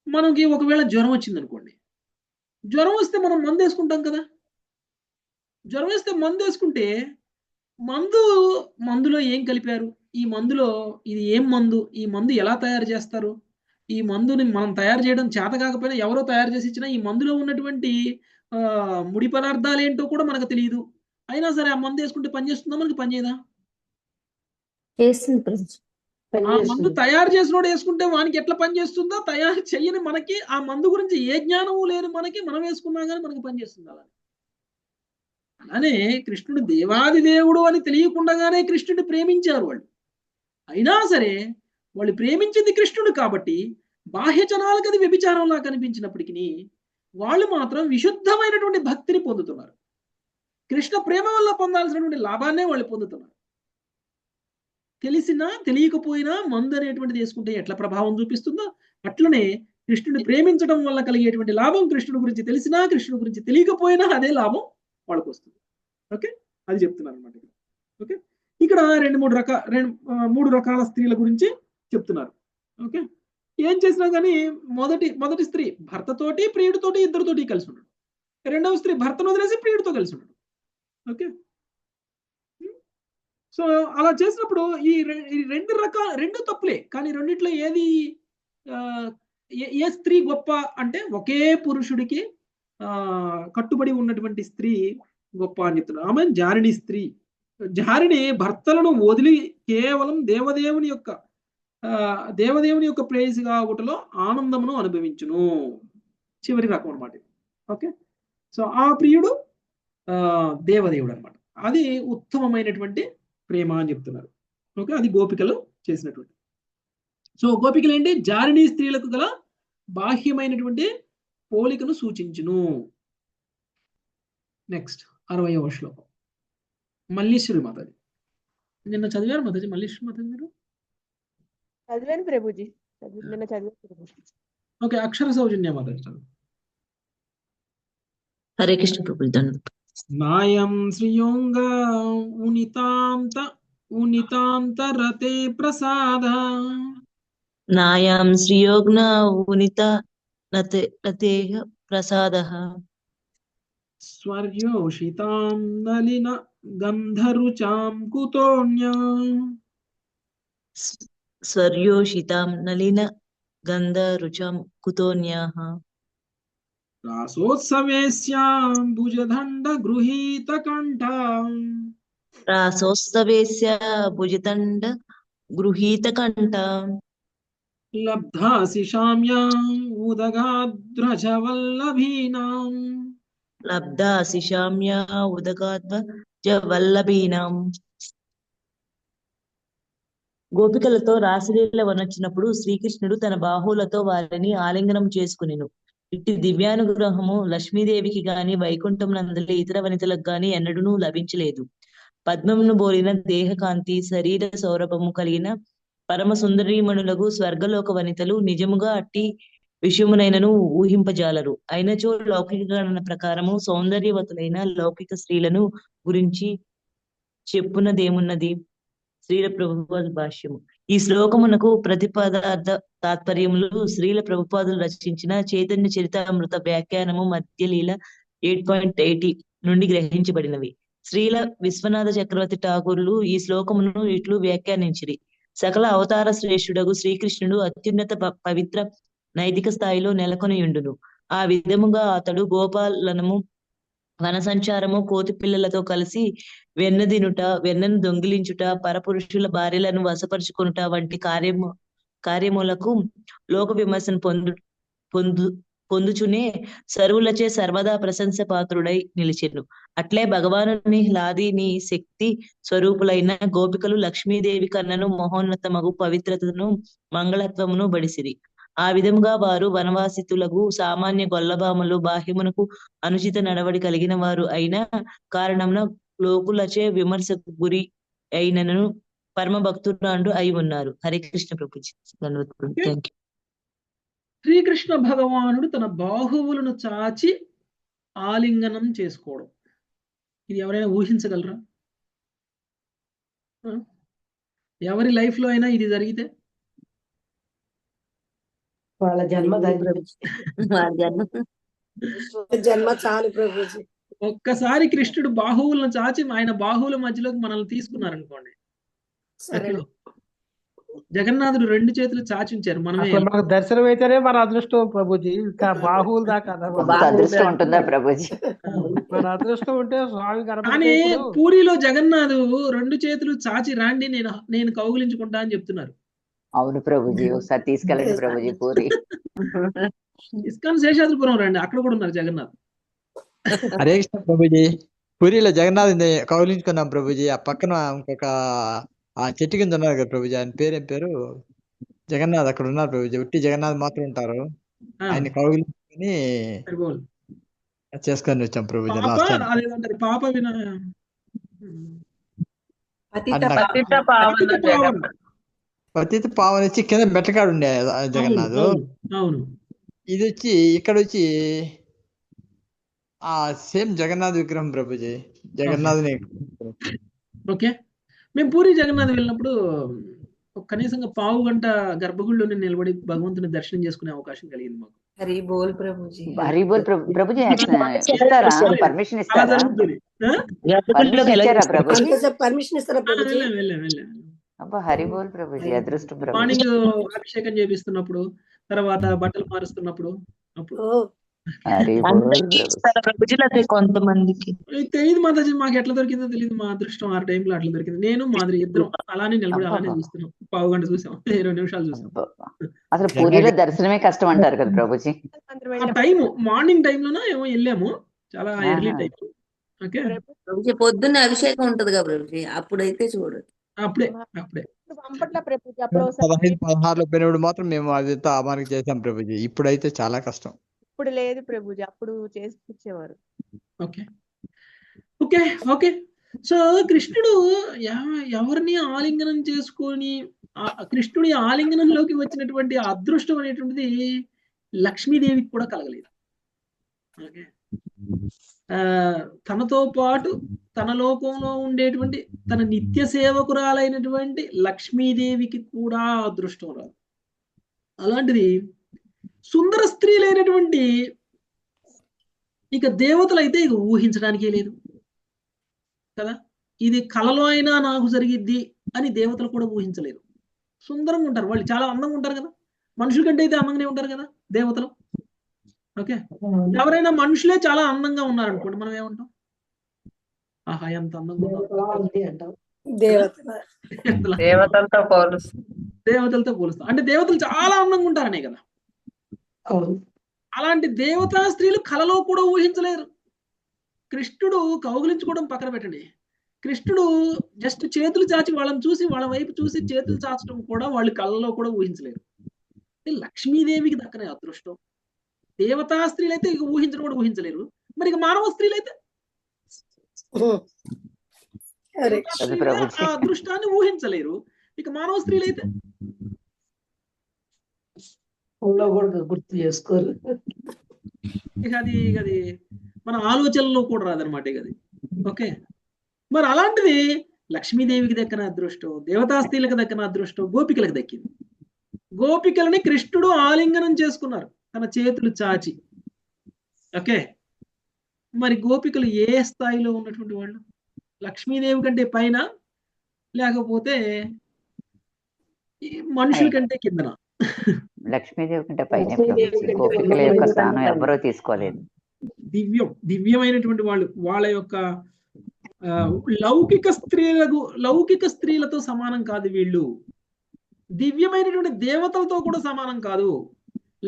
S1: మనకి ఒకవేళ జ్వరం వచ్చింది అనుకోండి, జ్వరం వస్తే మనం మందు వేసుకుంటాం కదా. జ్వరం వస్తే మందు వేసుకుంటే మందులో ఏం కలిపారు, ఈ మందులో ఇది ఏం మందు, ఈ మందు ఎలా తయారు చేస్తారు, ఈ మందుని మనం తయారు చేయడం చేత కాకపోయినా ఎవరో తయారు చేసి ఇచ్చినా ఈ మందులో ఉన్నటువంటి ముడి పదార్థాలు ఏంటో కూడా మనకు తెలియదు. అయినా సరే ఆ మందు వేసుకుంటే పనిచేస్తుందా, మనకి పనిచేయదా? ఆ మందు తయారు చేసినోడు వేసుకుంటే వానికి ఎట్లా పనిచేస్తుందో, తయారు చెయ్యని మనకి ఆ మందు గురించి ఏ జ్ఞానము లేని మనకి మనం వేసుకున్నా కానీ మనకి పనిచేస్తుంది. అలానే కృష్ణుడు దేవాది దేవుడు అని తెలియకుండానే కృష్ణుడిని ప్రేమించారు వాళ్ళు. అయినా సరే వాళ్ళు ప్రేమించింది కృష్ణుడు కాబట్టి బాహ్య జనాలకు అది వ్యభిచారంలా కనిపించినప్పటికీ వాళ్ళు మాత్రం విశుద్ధమైనటువంటి భక్తిని పొందుతున్నారు. కృష్ణ ప్రేమ వల్ల పొందాల్సినటువంటి లాభాన్నే వాళ్ళు పొందుతున్నారు. తెలిసినా తెలియకపోయినా మందు అనేటువంటిది వేసుకుంటే ఎట్లా ప్రభావం చూపిస్తుందో అట్లనే కృష్ణుడిని ప్రేమించడం వల్ల కలిగేటువంటి లాభం కృష్ణుడి గురించి తెలిసినా కృష్ణుడి గురించి తెలియకపోయినా అదే లాభం వాళ్ళకు వస్తుంది. ఓకే, అది చెప్తున్నారు అనమాట. ఓకే, ఇక్కడ మూడు రకాల స్త్రీల గురించి చెప్తున్నారు. ఓకే, ఏం చేసినా కానీ మొదటి స్త్రీ భర్తతోటి ప్రియుడితోటి ఇద్దరితోటి కలిసి ఉన్నాడు. రెండవ స్త్రీ భర్తను వదిలేసి ప్రియుడితో కలిసి ఉన్నాడు. ఓకే, సో అలా చేసినప్పుడు ఈ రెండు తప్పులే. కానీ రెండిట్లో ఏది ఏ స్త్రీ గొప్ప అంటే ఒకే పురుషుడికి కట్టుబడి ఉన్నటువంటి స్త్రీ గొప్ప అని చెప్తున్నారు. ఆమె జారిణి స్త్రీ. జారిణి భర్తలను వదిలి కేవలం దేవదేవుని యొక్క ప్రేయసిగా ఒకటిలో ఆనందమును అనుభవించును. చివరి రకం అనమాట. ఓకే, సో ఆ ప్రియుడు దేవదేవుడు అనమాట. అది ఉత్తమమైనటువంటి ప్రేమ అని చెప్తున్నారు. ఓకే, అది గోపికలు చేసినటువంటి. సో గోపికలు ఏంటి? జారిణీ స్త్రీలకు గల బాహ్యమైనటువంటి పోలికను సూచించును. నెక్స్ట్ 60వ శ్లోకం మల్లీశ్వరి మాతాజీ. నిన్న చదివారు మాతాజీ మల్లీశ్వరి మాతాజీ మీరు?
S4: చదివాను ప్రభుజీ, నిన్న చదివాను ప్రభుజీ.
S1: ఓకే, అక్షర సౌజన్య మాతాజీ చదువు.
S2: హరే కృష్ణ ప్రభుజీ.
S1: నాయం శ్రీయోంగ ఉనితాంతరతే ప్రసాద
S2: నాయాం శ్రీయోగ్న ఉనిత రతేః ప్రసాదః
S1: స్వర్యోషితాం నలిన గంధరుచాం కుతోన్యా
S2: స్వర్యోషితాం నలిన గంధరుచాం కుతోన్యాః
S1: రాసోత్సవేస్యాం భుజదండ గృహీత కంఠాం
S2: రాసోత్సవేస్య భుజదండ గృహీత కంఠాం
S1: లబ్ధాశిషామ్యాం ఉదగాధ్రజవల్లభీనాం
S2: లబ్ధాశిషామ్యా ఉదగాధ్వజవల్లభీనాం. గోపికలతో రాసలీల వనొచ్చినప్పుడు శ్రీకృష్ణుడు తన బాహువులతో వారిని ఆలింగనం చేసుకునెను. ఇట్టి దివ్యానుగ్రహము లక్ష్మీదేవికి గాని వైకుంఠం నందలి ఇతర వనితలకు గాని ఎన్నడూనూ లభించలేదు. పద్మమును బోలిన దేహకాంతి శరీర సౌరభము కలిగిన పరమ సుందరీమణులకు స్వర్గలోక వనితలు నిజముగా అట్టి విషయమునైనను ఊహింపజాలరు. అయినచో లౌకిక గణన ప్రకారము సౌందర్యవతులైన లౌకిక స్త్రీలను గురించి చెప్పునదేమున్నది? శ్రీల ప్రభుపాద భాష్యము. ఈ శ్లోకమునకు ప్రతిపదార్థ తాత్పర్యములు శ్రీల ప్రభుపాదులు రచించిన చైతన్య చరితామృత వ్యాఖ్యానము మధ్యలీల 8.80 నుండి గ్రహించబడినవి. శ్రీల విశ్వనాథ చక్రవర్తి ఠాకూరులు ఈ శ్లోకమును ఇట్లు వ్యాఖ్యానించిరి. సకల అవతార శ్రేష్ఠుడగు శ్రీకృష్ణుడు అత్యున్నత పవిత్ర నైతిక స్థాయిలో నెలకొనియుండును. ఆ విధముగా అతడు గోపాలనము, వన సంచారము, కోతి పిల్లలతో కలిసి వెన్నను దొంగిలించుట, పరపురుషుల భార్యలను వశపరుచుకొనుట వంటి కార్యములకు లోక విమర్శను పొందుచునే సర్వులచే సర్వదా ప్రశంస పాత్రుడై నిలిచెను. అట్లే భగవానుని హ్లాదిని శక్తి స్వరూపులైన గోపికలు లక్ష్మీదేవి కన్నను మహోన్నతమగు పవిత్రతను మంగళత్వమును బడిసిరి. ఆ విధముగా వారు వనవాసితులకు సామాన్య గొల్లభామలు బాహ్యమునకు అనుచిత నడవడి కలిగిన వారు అయిన కారణమున లోకులచే విమర్శకు గురి అయినను పరమ భక్తురాండు అయి ఉన్నారు. హరే కృష్ణ ప్రభుజీ. Thank you.
S1: శ్రీకృష్ణ భగవానుడు తన బాహువులను చాచి ఆలింగనం చేసుకోవడం, ఇది ఎవరైనా ఊహించగలరా? ఎవరి లైఫ్ లో అయినా ఇది జరిగితే
S5: వాళ్ళ జన్మ చాలు ప్రభుజీ.
S1: ఒక్కసారి కృష్ణుడు బాహువులను చాచి ఆయన బాహువుల మధ్యలోకి మనల్ని తీసుకున్నారనుకోండి, జగన్నాథుడు 2 చేతులు చాచి ఉంచారు.
S6: మనకు దర్శనం అయితేనే మన అదృష్టం ప్రభుజీ. ఇంకా బాహువులు దాకా
S7: అదృష్టం ఉంటుందా ప్రభుజీ?
S6: మన అదృష్టం ఉంటే స్వామి
S1: కానీ పూరిలో జగన్నాథు 2 చేతులు చాచి రాండి నేను కౌగిలించుకుంటా అని చెప్తున్నారు.
S7: అవును ప్రభుజీ, ఒకసారి తీసుకెళ్ళండి ప్రభుజీ పూరి.
S1: ఇస్కాన్ శేషాద్రిపురం రండి, అక్కడ కూడా ఉన్నారు జగన్నాథ్.
S8: హరే కృష్ణ ప్రభుజీ. పూరిలో జగన్నాథ్ కౌలించుకున్నాం ప్రభుజీ. ఆ పక్కన ఇంకొక ఆ చెట్టు కింద ఉన్నారు కదా ప్రభుజీ, ఆయన పేరేం పేరు? జగన్నాథ్ అక్కడ ఉన్నారు ప్రభుజీ. ఉట్టి జగన్నాథ్ మాత్రం ఉంటారు. ఆయన కౌగిలించుకొని చేసుకొని వచ్చాం ప్రభుజీ.
S1: పాప
S8: పతిత పావని వచ్చి కింద మెట్టకాడు ఉండే
S1: అవును
S8: జగన్నాథ్.
S1: అవును అవును
S8: ఇది వచ్చి ఇక్కడ వచ్చి ఆ సేమ్ జగన్నాథ్ విగ్రహం ప్రభుజీ. జగన్నాథుని
S1: ఓకే. మేము పూరి జగన్నాథ్ వెళ్ళినప్పుడు కనీసంగా పావు గంట గర్భగుడిలోనే నిలబడి భగవంతుని దర్శనం చేసుకునే అవకాశం కలిగింది మాకు.
S3: హరి బోల్ ప్రభుజీ.
S7: హరి బోల్ ప్రభుజీ ఇస్తారా? పర్మిషన్
S1: అలా
S7: ఇస్తారా?
S1: జరుగుతుంది. ఆ?
S2: గర్భగుడిలోకి ఎలా
S7: ఇచ్చారా
S2: చేస్తారు?
S7: ప్రభుజీ?
S5: అంతసేపు పర్మిషన్ ఇస్తారా ప్రభుజీ?
S1: వెళ్ళాం.
S7: అబ్బా హరి బోల్ ప్రభుజీ, అదృష్టం ప్రభుజీ.
S1: మార్నింగ్ అభిషేకం చేపిస్తున్నప్పుడు, తర్వాత బట్టలు మారుస్తున్నప్పుడు అప్పుడు
S5: ఓ
S7: హరి బోల్
S2: అందరికీ
S7: ప్రభుజీ.
S2: ఇస్తారా ప్రభుజీ లేకపోతే కొంతమందికి?
S1: తెలియదు మాతాజీ, మాకు ఎట్లా దొరికిందో తెలియదు. మా అదృష్టం ఆ టైంలో అట్లా దొరికింది. నేను మాదిరి ఇద్దరం అలానే నిలబడి అలానే
S7: అబ్బబ్బా.
S1: చూస్తున్నాం. పావు గంట చూసాం, 20 నిమిషాలు చూసాం.
S7: అబ్బబ్బా. అసలు పూరిలో దర్శనమే కష్టం అంటారు కదా ప్రభుజీ.
S1: ఆ టైం మార్నింగ్ టైంలోనే ఏమో వెళ్ళాము, చాలా ఎర్లీ టైం. ఓకే,
S9: ప్రభుజీ పొద్దున్న అభిషేకం ఉంటది కదా ప్రభుజీ, అప్పుడైతే చూడదు.
S1: అప్పుడే
S4: పంపట్ల ప్రభుజీ అప్పుడు
S8: 15, 16లో పోయినప్పుడు మాత్రం మేము అదంతా మనకి చేసాం ప్రభుజీ. ఇప్పుడైతే చాలా కష్టం.
S4: ఇప్పుడు లేదు ప్రభుజీ, అప్పుడు చేసిచ్చేవారు.
S1: ఓకే ఓకే ఓకే సో కృష్ణుడు ఎవరిని ఆలింగనం చేసుకొని కృష్ణుడి ఆలింగనంలోకి వచ్చినటువంటి అదృష్టం అనేటువంటిది లక్ష్మీదేవికి కూడా కలగలేదు. ఓకే, తనతో పాటు తన లోకంలో ఉండేటువంటి తన నిత్య సేవకురాలైనటువంటి లక్ష్మీదేవికి కూడా అదృష్టం రాదు. అలాంటిది సుందర స్త్రీలైనటువంటి ఇక దేవతలైతే ఇక ఊహించడానికే లేదు కదా. ఇది కలలో అయినా నాకు జరిగిద్ది అని దేవతలు కూడా ఊహించలేరు. సుందరంగా ఉంటారు వాళ్ళు, చాలా అందంగా ఉంటారు కదా. మనుషుల కంటే అయితే అందంగానే ఉంటారు కదా దేవతలు. ఓకే, ఎవరైనా మనుషులే చాలా అందంగా ఉన్నారనుకోండి, మనం ఏమంటాం? ఆహా ఎంత అందంగా ఉన్నారు.
S2: దేవతలతో
S1: పోలుస్తాం అంటే దేవతలు చాలా అందంగా ఉంటారనే కదా. అలాంటి దేవతా స్త్రీలు కలలో కూడా ఊహించలేరు. కృష్ణుడు కౌగిలించుకోవడం పక్కన పెట్టండి, కృష్ణుడు జస్ట్ చేతులు చాచి వాళ్ళని చూసి వాళ్ళ వైపు చూసి చేతులు చాచడం కూడా వాళ్ళు కళ్ళలో కూడా ఊహించలేరు. లక్ష్మీదేవికి దక్కనే అదృష్టం. దేవతా స్త్రీలు అయితే ఇక ఊహించడం కూడా ఊహించలేరు. మరి ఇక మానవ స్త్రీలు అయితే ఆ అదృష్టాన్ని ఊహించలేరు. ఇక మానవ స్త్రీలు అయితే
S9: గుర్తు చేసుకోరు.
S1: ఇక అది మన ఆలోచనలో కూడా రాదనమాట ఇక అది. ఓకే, మరి అలాంటిది లక్ష్మీదేవికి దక్కిన అదృష్టం, దేవతా స్త్రీలకు దక్కిన అదృష్టం గోపికలకు దక్కింది. గోపికలని కృష్ణుడు ఆలింగనం చేసుకున్నారు తన చేతులు చాచి. ఓకే, మరి గోపికలు ఏ స్థాయిలో ఉన్నటువంటి వాళ్ళు? లక్ష్మీదేవి కంటే పైన, లేకపోతే మనుషుల కంటే కిందన?
S7: లక్ష్మీదేవి కంటే పైన గోపికల యొక్క స్థానం ఎవరో తీసుకోలేదు.
S1: దివ్యమైనటువంటి వాళ్ళు. వాళ్ళ యొక్క లౌకిక స్త్రీలతో సమానం కాదు వీళ్ళు. దివ్యమైనటువంటి దేవతలతో కూడా సమానం కాదు,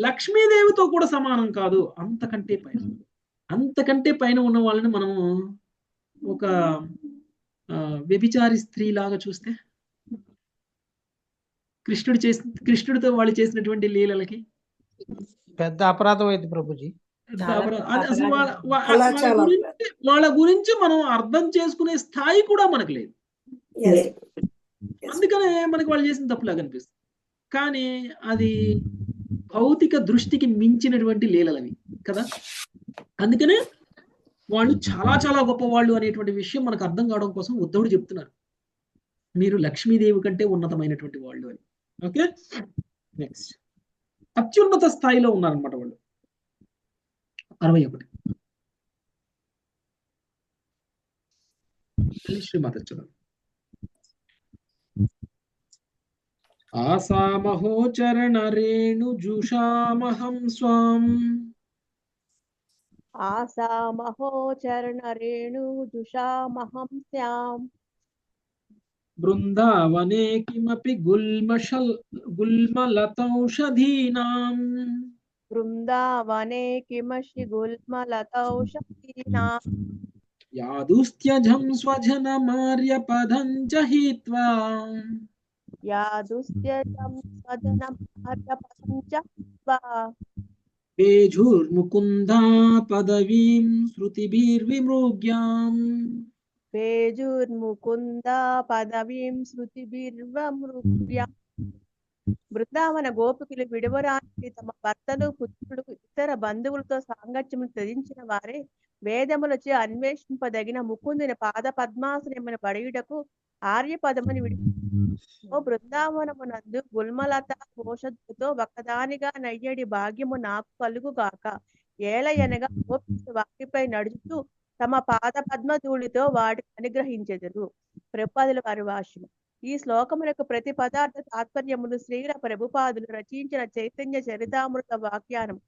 S1: లక్ష్మీదేవితో కూడా సమానం కాదు. అంతకంటే పైన ఉన్న వాళ్ళని మనము ఒక వ్యభిచారి స్త్రీ లాగా చూస్తే, కృష్ణుడితో వాళ్ళు చేసినటువంటి లీలలకి
S6: పెద్ద అపరాధం అయింది ప్రభుజీ.
S1: అసలు వాళ్ళ గురించి మనం అర్థం చేసుకునే స్థాయి కూడా మనకు లేదు. అందుకనే మనకి వాళ్ళు చేసిన తప్పులాగా అనిపిస్తుంది. కానీ అది భౌతిక దృష్టికి మించినటువంటి లీలలవి కదా. అందుకనే వాళ్ళు చాలా చాలా గొప్పవాళ్ళు అనేటువంటి విషయం మనకు అర్థం కావడం కోసం ఉద్ధవుడు చెప్తున్నారు, మీరు లక్ష్మీదేవి కంటే ఉన్నతమైనటువంటి వాళ్ళు అని. ఓకే, నెక్స్ట్ అత్యున్నత స్థాయిలో ఉన్నారనమాట వాళ్ళు. 61 శ్రీమాత చూడండి. ఆసామహో చరణ రేణు జుషామహం స్వాం,
S4: ఆసామహో చరణ రేణు జుషామహం శ్యాం,
S1: బృందావనే కిమపి గుల్మలతౌషధీనాం,
S4: బృందావనే కిమషి గుల్మలతౌషధీనాం,
S1: యాదుస్త్యజం స్వజనమార్య పదం చ హిత్వా,
S4: యాదుస్త్యజం స్వజనమార్య పదం చ హిత్వా,
S1: పేజుర్ముకుందా పదవీం శృతిభిర్విమృగ్యాం,
S4: పేజుర్ముకుందా పదవీం శృతిభిర్విమృగ్యాం, బృందావన గోపికలు విడువరాని తమ భర్తలు పుత్రులు ఇతర బంధువులతో సాంగత్యము త్యజించిన వారే వేదములచే అన్వేషింపదగిన ముకుందుని పాద పద్మాసనమున పడయుటకు ఆర్యపదముని ఓ బృందావనమునందు గుల్మలత ఘోషతో ఒకదానిగా నయ్యడి భాగ్యము నాకు కలుగుగాక. ఏలయనగా గోపికలు వాటిపై నడుచుతూ తమ పాద పద్మధూళితో వాటిని అనుగ్రహించెదరు. ప్రభుపాదుల వారి భాష్యము. ఈ శ్లోకములకు ప్రతి పదార్థ తాత్పర్యములు శ్రీల ప్రభుపాదులు రచించిన చైతన్య చరితామృత వాక్యానం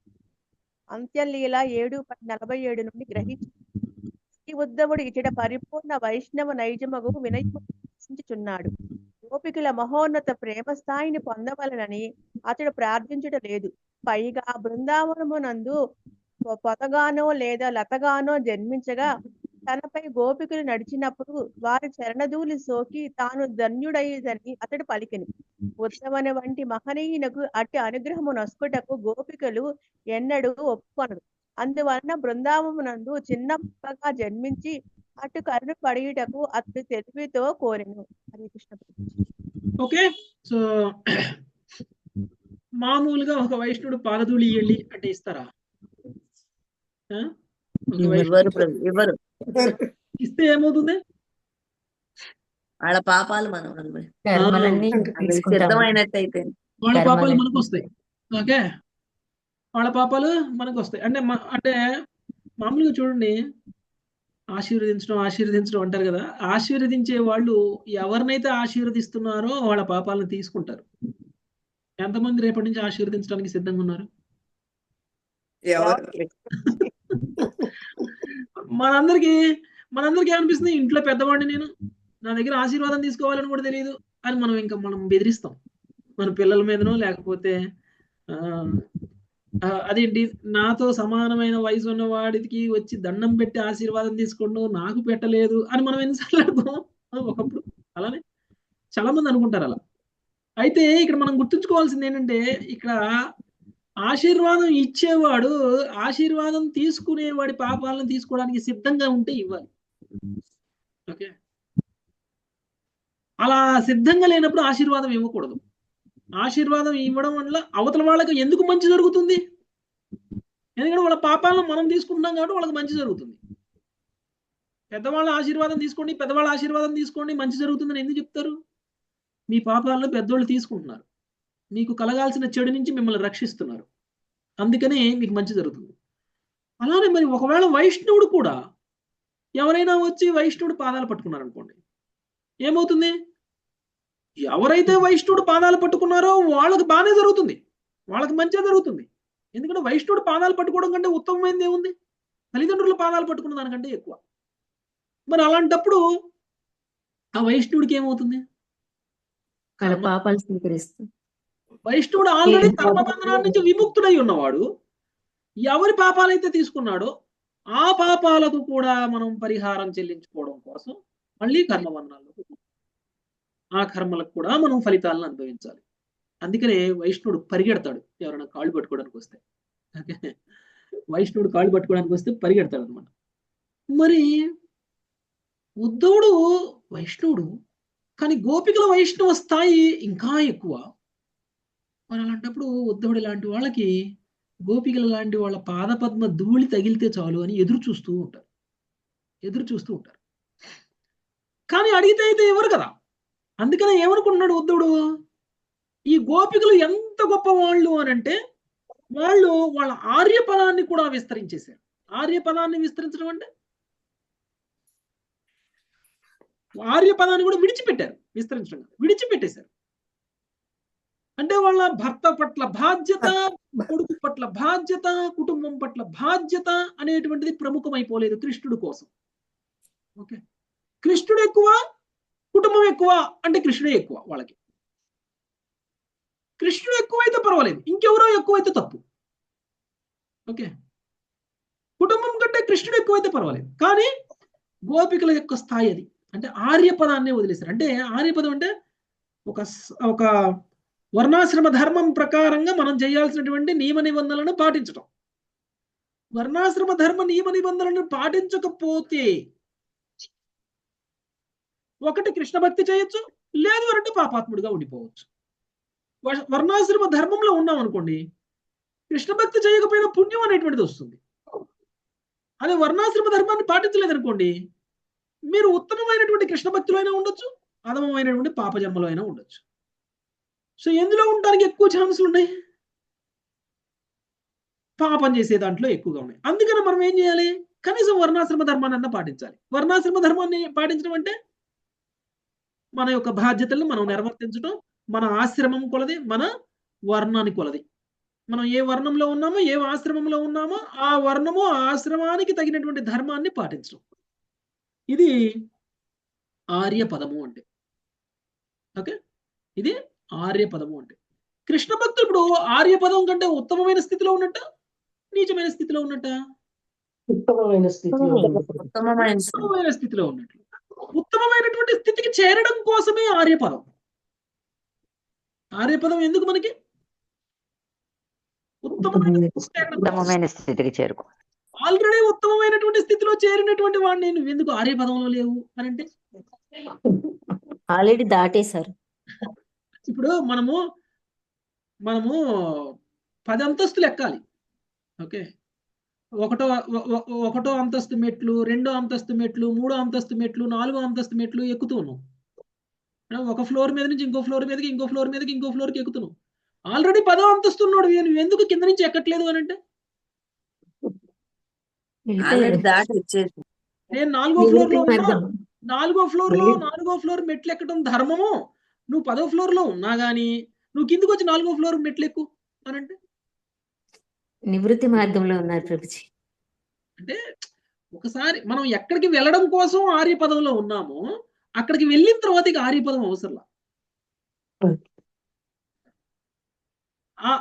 S4: అంత్యలీల 7:47 నుండి గ్రహించి శ్రీ ఉద్ధవుడు ఇచ్చట పరిపూర్ణ వైష్ణవ నైజమగు వినయించుచున్నాడు. గోపికల మహోన్నత ప్రేమ స్థాయిని పొందవలనని అతడు ప్రార్థించుట లేదు. పైగా బృందావనమునందు పొతగానో లేదా లతగానో జన్మించగా తనపై గోపికలు నడిచినప్పుడు వారి చరణధూళి సోకి తాను ధన్యుడయ్యదని అతడు పలికిని. ఉత్తమని వంటి మహనీయునకు అట్టి అనుగ్రహము నొసుకుటకు గోపికలు ఎన్నడూ ఒప్పుకొనరు. అందువలన బృందావనమునందు చిన్నగా జన్మించి అటు కరుణ పడియుటకు అతడు తెలివితో కోరెను. హరే కృష్ణ.
S1: ఓకే, సో మామూలుగా ఒక వైష్ణవుడు పాదధూళి ఇయ్యండి అంటే ఇస్తారా?
S9: ఇవ్వరు.
S1: ఇస్తే ఏమవుతుంది?
S9: వాళ్ళ పాపాలు మనం సిద్ధమైనట్టయితే
S1: వాళ్ళ పాపాలు మనకు వస్తాయి. ఓకే, వాళ్ళ పాపాలు మనకు వస్తాయి. అంటే మామూలుగా చూడండి, ఆశీర్వదించడం అంటారు కదా. ఆశీర్వదించే వాళ్ళు ఎవరినైతే ఆశీర్వదిస్తున్నారో వాళ్ళ పాపాలను తీసుకుంటారు. ఎంతమంది రేపటి నుంచి ఆశీర్వదించడానికి సిద్ధంగా ఉన్నారు? మనందరికి ఏమనిపిస్తుంది? ఇంట్లో పెద్దవాడిని నేను, నా దగ్గర ఆశీర్వాదం తీసుకోవాలని కూడా తెలియదు అని మనం బెదిరిస్తాం మన పిల్లల మీదనో, లేకపోతే అదేంటి నాతో సమానమైన వయసు ఉన్న వాడికి వచ్చి దండం పెట్టి ఆశీర్వాదం తీసుకోండు, నాకు పెట్టలేదు అని మనం ఎన్నిసార్లు అడుగుతాం ఒకప్పుడు. అలానే చాలా మంది అనుకుంటారు అలా. అయితే ఇక్కడ మనం గుర్తుంచుకోవాల్సింది ఏంటంటే, ఇక్కడ ఆశీర్వాదం ఇచ్చేవాడు ఆశీర్వాదం తీసుకునేవాడి పాపాలను తీసుకోవడానికి సిద్ధంగా ఉంటే ఇవ్వాలి. ఓకే, అలా సిద్ధంగా లేనప్పుడు ఆశీర్వాదం ఇవ్వకూడదు. ఆశీర్వాదం ఇవ్వడం వల్ల అవతల వాళ్ళకి ఎందుకు మంచి జరుగుతుంది? ఎందుకంటే వాళ్ళ పాపాలను మనం తీసుకుంటున్నాం కాబట్టి వాళ్ళకి మంచి జరుగుతుంది. పెద్దవాళ్ళ ఆశీర్వాదం తీసుకోండి మంచి జరుగుతుందని ఎందుకు చెప్తారు? మీ పాపాలను పెద్దోళ్ళు తీసుకుంటున్నారు, మీకు కలగాల్సిన చెడు నుంచి మిమ్మల్ని రక్షిస్తున్నారు, అందుకనే మీకు మంచి జరుగుతుంది. అలానే మరి ఒకవేళ వైష్ణవుడు కూడా ఎవరైనా వచ్చి వైష్ణవుడు పాదాలు పట్టుకున్నారు అనుకోండి, ఏమవుతుంది? ఎవరైతే వైష్ణవుడు పాదాలు పట్టుకున్నారో వాళ్ళకి బాగానే జరుగుతుంది, వాళ్ళకి మంచిగా జరుగుతుంది. ఎందుకంటే వైష్ణవుడు పాదాలు పట్టుకోవడం కంటే ఉత్తమమైనది ఏముంది? తల్లిదండ్రుల పాదాలు పట్టుకున్న దానికంటే ఎక్కువ. మరి అలాంటప్పుడు ఆ వైష్ణవుడికి ఏమవుతుంది?
S5: పాపాలు స్వీకరిస్తుంది.
S1: వైష్ణవుడు ఆల్రెడీ కర్మబంధనాల నుంచి విముక్తుడై ఉన్నవాడు. ఎవరి పాపాలైతే తీసుకున్నాడో ఆ పాపాలకు కూడా మనం పరిహారం చెల్లించుకోవడం కోసం మళ్ళీ కర్మబంధనాల్లో ఆ కర్మలకు కూడా మనం ఫలితాలను అనుభవించాలి. అందుకనే వైష్ణవుడు పరిగెడతాడు ఎవరైనా కాళ్ళు పట్టుకోవడానికి వస్తే. వైష్ణవుడు కాళ్ళు పట్టుకోవడానికి వస్తే పరిగెడతాడు అనమాట. మరి ఉద్ధవుడు వైష్ణవుడు, కానీ గోపికల వైష్ణవ స్థాయి ఇంకా ఎక్కువ. మరి అలాంటప్పుడు ఉద్ధవుడు లాంటి వాళ్ళకి గోపికల లాంటి వాళ్ళ పాదపద్మ ధూళి తగిలితే చాలు అని ఎదురు చూస్తూ ఉంటారు. కానీ అడిగితే అయితే ఎవరు కదా. అందుకనే ఏమనుకుంటున్నాడు ఉద్ధవుడు? ఈ గోపికలు ఎంత గొప్ప వాళ్ళు అని అంటే వాళ్ళు వాళ్ళ ఆర్యపదాన్ని కూడా విస్తరించేశారు. ఆర్యపదాన్ని విస్తరించడం అంటే ఆర్యపదాన్ని కూడా విడిచిపెట్టేశారు. అంటే వాళ్ళ భర్త పట్ల బాధ్యత, కొడుకు పట్ల బాధ్యత, కుటుంబం పట్ల బాధ్యత అనేటువంటిది ప్రముఖమైపోలేదు కృష్ణుడి కోసం. ఓకే, కృష్ణుడు ఎక్కువ, కుటుంబం ఎక్కువ అంటే కృష్ణుడే ఎక్కువ వాళ్ళకి. కృష్ణుడు ఎక్కువైతే పర్వాలేదు, ఇంకెవరో ఎక్కువైతే తప్పు. ఓకే, కుటుంబం కంటే కృష్ణుడు ఎక్కువైతే పర్వాలేదు, కానీ గోపికల యొక్క స్థాయి అది. అంటే ఆర్యపదాన్నే వదిలేశారు. అంటే ఆర్యపదం అంటే ఒక వర్ణాశ్రమ ధర్మం ప్రకారంగా మనం చేయాల్సినటువంటి నియమ నిబంధనలను పాటించడం. వర్ణాశ్రమ ధర్మ నియమ నిబంధనలను పాటించకపోతే ఒకటి కృష్ణ భక్తి చేయొచ్చు, లేదు అంటే పాపాత్ముడిగా ఉండిపోవచ్చు. వర్ణాశ్రమ ధర్మంలో ఉన్నాం అనుకోండి, కృష్ణ భక్తి చేయకపోయినా పుణ్యం అనేటువంటిది వస్తుంది. అదే వర్ణాశ్రమ ధర్మాన్ని పాటించలేదనుకోండి, మీరు ఉత్తమమైనటువంటి కృష్ణ భక్తిలో అయినా ఉండొచ్చు, అధమమైనటువంటి పాపజన్మలో అయినా ఉండొచ్చు. సో ఎందులో ఉండడానికి ఎక్కువ ఛాన్సులు ఉన్నాయి? పాపం చేసే దాంట్లో ఎక్కువగా ఉన్నాయి. అందుకని మనం ఏం చేయాలి? కనీసం వర్ణాశ్రమ ధర్మాన్ని అన్నా పాటించాలి. వర్ణాశ్రమ ధర్మాన్ని పాటించడం అంటే మన యొక్క బాధ్యతలను మనం నిర్వర్తించడం, మన ఆశ్రమం కొలది, మన వర్ణాన్ని కొలది. మనం ఏ వర్ణంలో ఉన్నామో, ఏ ఆశ్రమంలో ఉన్నామో ఆ వర్ణము ఆ ఆశ్రమానికి తగినటువంటి ధర్మాన్ని పాటించడం. ఇది ఆర్య పదము అంటే. ఓకే, ఇది ఆర్య పదము అంటే. కృష్ణ భక్తులు ఇప్పుడు ఆర్య పదం కంటే ఉత్తమమైన స్థితిలో ఉన్నట్ట, నీచమైన స్థితిలో ఉన్నట్ట?
S6: ఉత్తమమైన స్థితిలో
S1: ఉత్తమమైన స్థితిలో ఉన్నట్లు. ఉత్తమమైనటువంటి స్థితికి చేరడం కోసమే ఆర్యపదం. ఆర్యపదం ఎందుకు మనకి?
S7: ఉత్తమమైన స్థితికి చేరుకో.
S1: ఆల్రెడీ ఉత్తమమైనటువంటి స్థితిలో చేరినటువంటి వాడిని నువ్వు ఎందుకు ఆర్యపదంలో లేవు అని అంటే,
S5: ఆల్రెడీ దాటేశారు.
S1: ఇప్పుడు మనము 10 అంతస్తులు ఎక్కాలి. ఓకే, ఒకటో అంతస్తు మెట్లు, 2వ అంతస్తు మెట్లు, 3వ అంతస్తు మెట్లు, 4వ అంతస్తు మెట్లు ఎక్కుతూ ఉన్నాం. ఒక ఫ్లోర్ మీద నుంచి ఇంకో ఫ్లోర్ మీదకి, ఇంకో ఫ్లోర్ మీదకి, ఇంకో ఫ్లోర్కి ఎక్కుతున్నాం. ఆల్రెడీ 10వ అంతస్తు ఉన్నాడు, నువ్వు ఎందుకు కింద నుంచి ఎక్కట్లేదు అని అంటే, నేను 4వ ఫ్లోర్ లో ఉన్నా, 4వ ఫ్లోర్ మెట్లు ఎక్కడం ధర్మము, నువ్వు 10వ ఫ్లోర్ లో ఉన్నా గానీ నువ్వు కిందకి వచ్చి 4వ ఫ్లోర్ మెట్లు ఎక్కు అని అంటే,
S5: నివృత్తి మార్గంలో ఉన్నారు ప్రభుజీ.
S1: అంటే ఒకసారి మనం ఎక్కడికి వెళ్ళడం కోసం ఆర్యపదంలో ఉన్నామో, అక్కడికి వెళ్ళిన తర్వాత ఇక ఆర్యపదం అవసరం.